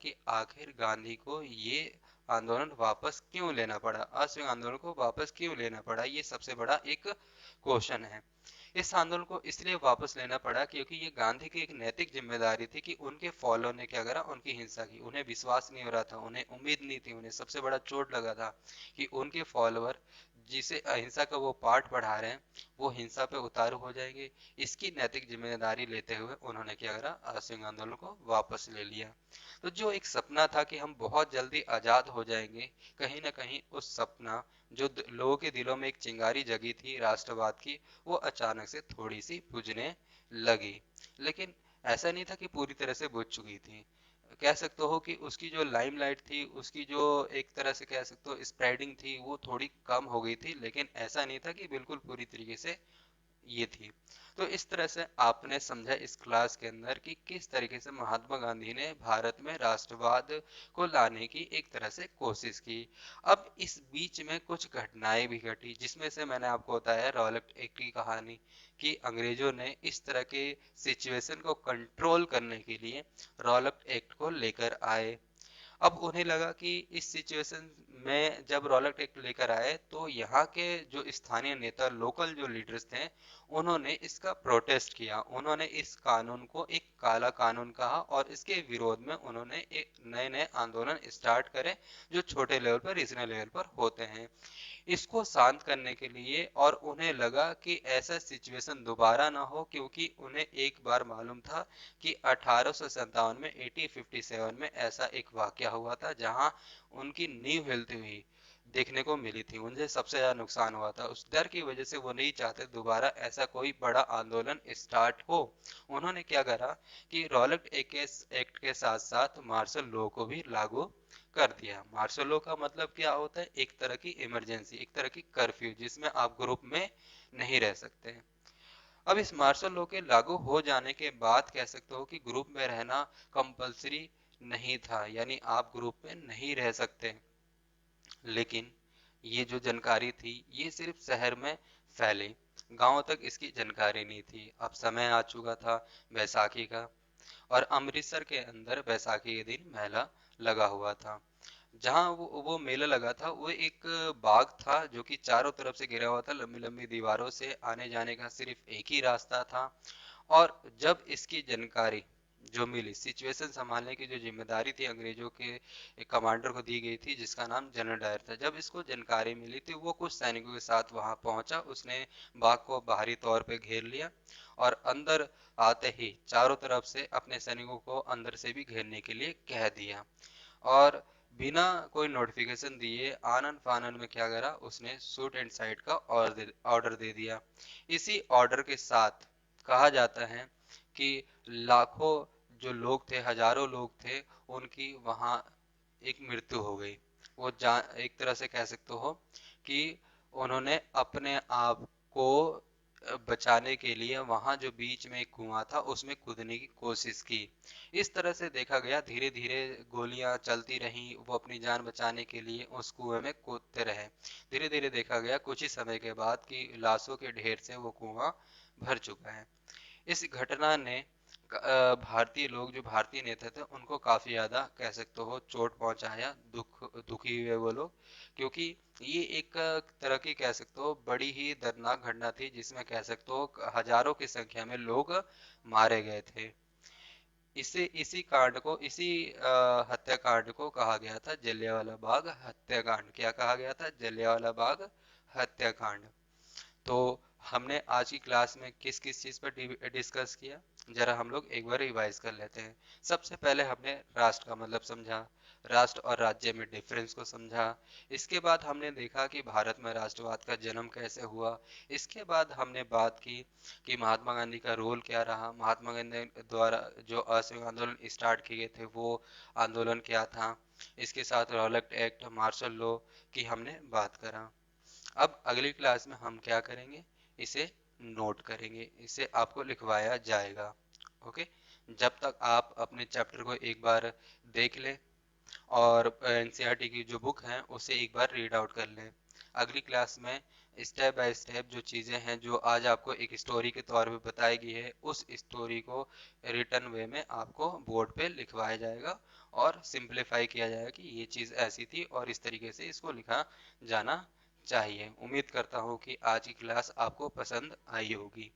कि आखिर गांधी को ये आंदोलन वापस क्यों लेना पड़ा, असहयोग आंदोलन को वापस क्यों लेना पड़ा, ये सबसे बड़ा एक क्वेश्चन है। इस आंदोलन को इसलिए वापस लेना पड़ा क्योंकि ये गांधी की एक नैतिक जिम्मेदारी थी कि उनके फॉलो ने क्या करा, उनकी हिंसा की। उन्हें विश्वास नहीं हो रहा था, उन्हें उम्मीद नहीं थी, उन्हें सबसे बड़ा चोट लगा था कि उनके फॉलोअर जिसे अहिंसा का वो पाठ पढ़ा रहे हैं वो हिंसा पे उतारू हो जाएंगे। इसकी नैतिक जिम्मेदारी लेते हुए उन्होंने क्या करा, असहयोग आंदोलन को वापस ले लिया। तो जो एक सपना था कि हम बहुत जल्दी आजाद हो जाएंगे, कहीं ना कहीं उस सपना जो लोगों के दिलों में एक चिंगारी जगी थी राष्ट्रवाद की, वो अचानक से थोड़ी सी बुझने लगी। लेकिन ऐसा नहीं था कि पूरी तरह से बुझ चुकी थी। कह सकते हो कि उसकी जो लाइमलाइट थी, उसकी जो एक तरह से कह सकते हो स्प्रेडिंग थी, वो थोड़ी कम हो गई थी, लेकिन ऐसा नहीं था कि बिल्कुल पूरी तरीके से ये थी। तो इस तरह से आपने समझा इस क्लास के अंदर कि किस तरीके से महात्मा गांधी ने भारत में राष्ट्रवाद को लाने की एक तरह से कोशिश की। अब इस बीच में कुछ घटनाएं भी घटी, जिसमें से मैंने आपको बताया रॉलेट एक्ट की कहानी, कि अंग्रेजों ने इस तरह के सिचुएशन को कंट्रोल करने के लिए रॉलेट एक्ट को लेकर आए। अब उन्हें लगा कि इस सिचुएशन में जब रॉलेट एक्ट लेकर आए तो यहाँ के जो स्थानीय नेता, लोकल जो लीडर्स थे, उन्होंने इसका प्रोटेस्ट किया। उन्होंने इस कानून को एक काला कानून कहा और इसके विरोध में उन्होंने एक नए नए आंदोलन स्टार्ट करे, जो छोटे लेवल पर, रीजनल लेवल पर होते हैं। इसको शांत करने के लिए, और उन्हें लगा कि ऐसा सिचुएशन दोबारा ना हो, क्योंकि उन्हें एक बार मालूम था कि 1857 में 1857 में ऐसा एक वाकया हुआ था जहां उनकी नींव हिलती हुई देखने को मिली थी, उन्हें सबसे ज्यादा नुकसान हुआ था। उस डर की वजह से वो नहीं चाहते दोबारा ऐसा कोई बड़ा आंदोलन स्टार्ट हो। उन्होंने क्या करा कि रॉलेट एक्ट के साथ साथ मार्शल लॉ को भी लागू कर दिया। मार्शल लॉ का मतलब क्या होता है, एक तरह की इमरजेंसी, एक तरह की कर्फ्यू, जिसमें आप ग्रुप में नहीं रह सकते। अब इस मार्शल लॉ के लागू हो जाने के बाद कह सकते हो कि ग्रुप में रहना कंपलसरी नहीं था, यानी आप ग्रुप में नहीं रह सकते। लेकिन ये जो जानकारी थी ये सिर्फ शहर में फैली, गांव तक इसकी जानकारी नहीं थी। अब समय आ चुका था बैसाखी का, और अमृतसर के अंदर बैसाखी के दिन मेला लगा हुआ था। जहाँ वो मेला लगा था वो एक बाग था जो कि चारों तरफ से घिरा हुआ था, लंबी लंबी दीवारों से, आने जाने का सिर्फ एक ही रास्ता था। और जब इसकी जानकारी जो मिली, सिचुएशन संभालने की जो जिम्मेदारी थी अंग्रेजों के एक कमांडर को दी गई थी जिसका नाम जनरल डायर था। जब इसको जानकारी मिली थी वो कुछ सैनिकों के साथ वहां पहुंचा, उसने बाग को बाहरी तौर पे घेर लिया और अंदर आते ही चारों तरफ से अपने सैनिकों को अंदर से भी घेरने के लिए कह दिया और बिना कोई नोटिफिकेशन दिए आनन फानन में क्या करा, उसने शूट एंड साइड का ऑर्डर दे दिया। इसी ऑर्डर के साथ कहा जाता है कि लाखों जो लोग थे, हजारों लोग थे, उनकी वहां एक मृत्यु हो गई। वो जान, एक तरह से कह सकते हो कि उन्होंने अपने आप को बचाने के लिए वहां जो बीच में एक कुआं था उसमें कूदने की कोशिश की। इस तरह से देखा गया धीरे धीरे गोलियां चलती रहीं, वो अपनी जान बचाने के लिए उस कुएं में कूदते रहे। धीरे धीरे देखा गया कुछ ही समय के बाद कि लाशों के ढेर से वो कुआं भर चुका है। इस घटना ने भारतीय लोग, जो भारतीय नेता थे, उनको काफी ज्यादा कह सकते हो चोट पहुंचाया, दुखी हुए वो लोग, क्योंकि ये एक तरह की कह सकते हो बड़ी ही दर्दनाक घटना थी जिसमें कह सकते हो हजारों की संख्या में लोग मारे गए थे। इसी कांड को, इसी हत्याकांड को कहा गया था जलियांवाला बाग हत्याकांड। क्या कहा गया था? जलियांवाला बाग हत्याकांड। तो हमने आज की क्लास में किस किस चीज पर डिस्कस किया, जरा हम लोग एक बार रिवाइज कर लेते हैं। सबसे पहले हमने राष्ट्र का मतलब समझा, राष्ट्र और राज्य में डिफरेंस को समझा। इसके बाद हमने देखा कि भारत में राष्ट्रवाद का जन्म कैसे हुआ। इसके बाद हमने बात की कि महात्मा गांधी का रोल क्या रहा, महात्मा गांधी द्वारा जो असहयोग आंदोलन स्टार्ट किए गए थे वो आंदोलन क्या था। इसके साथ रॉलेट एक्ट, मार्शल लॉ की हमने बात करा। अब अगली क्लास में हम क्या करेंगे, इसे नोट करेंगे, इसे आपको लिखवाया जाएगा। ओके, जब तक आप अपने चैप्टर को एक बार देख लें और एनसीईआरटी की जो बुक है उसे एक बार रीड आउट कर लें। अगली क्लास में स्टेप बाय स्टेप जो चीज़ें हैं जो आज आपको एक स्टोरी के तौर पे बताई गई है, उस स्टोरी को रिटर्न वे में आपको बोर्ड पे लिखवाया जाएगा और सिंप्लीफाई किया जाएगा कि ये चीज़ ऐसी थी और इस तरीके से इसको लिखा जाना चाहिए। उम्मीद करता हूँ कि आज की क्लास आपको पसंद आई होगी।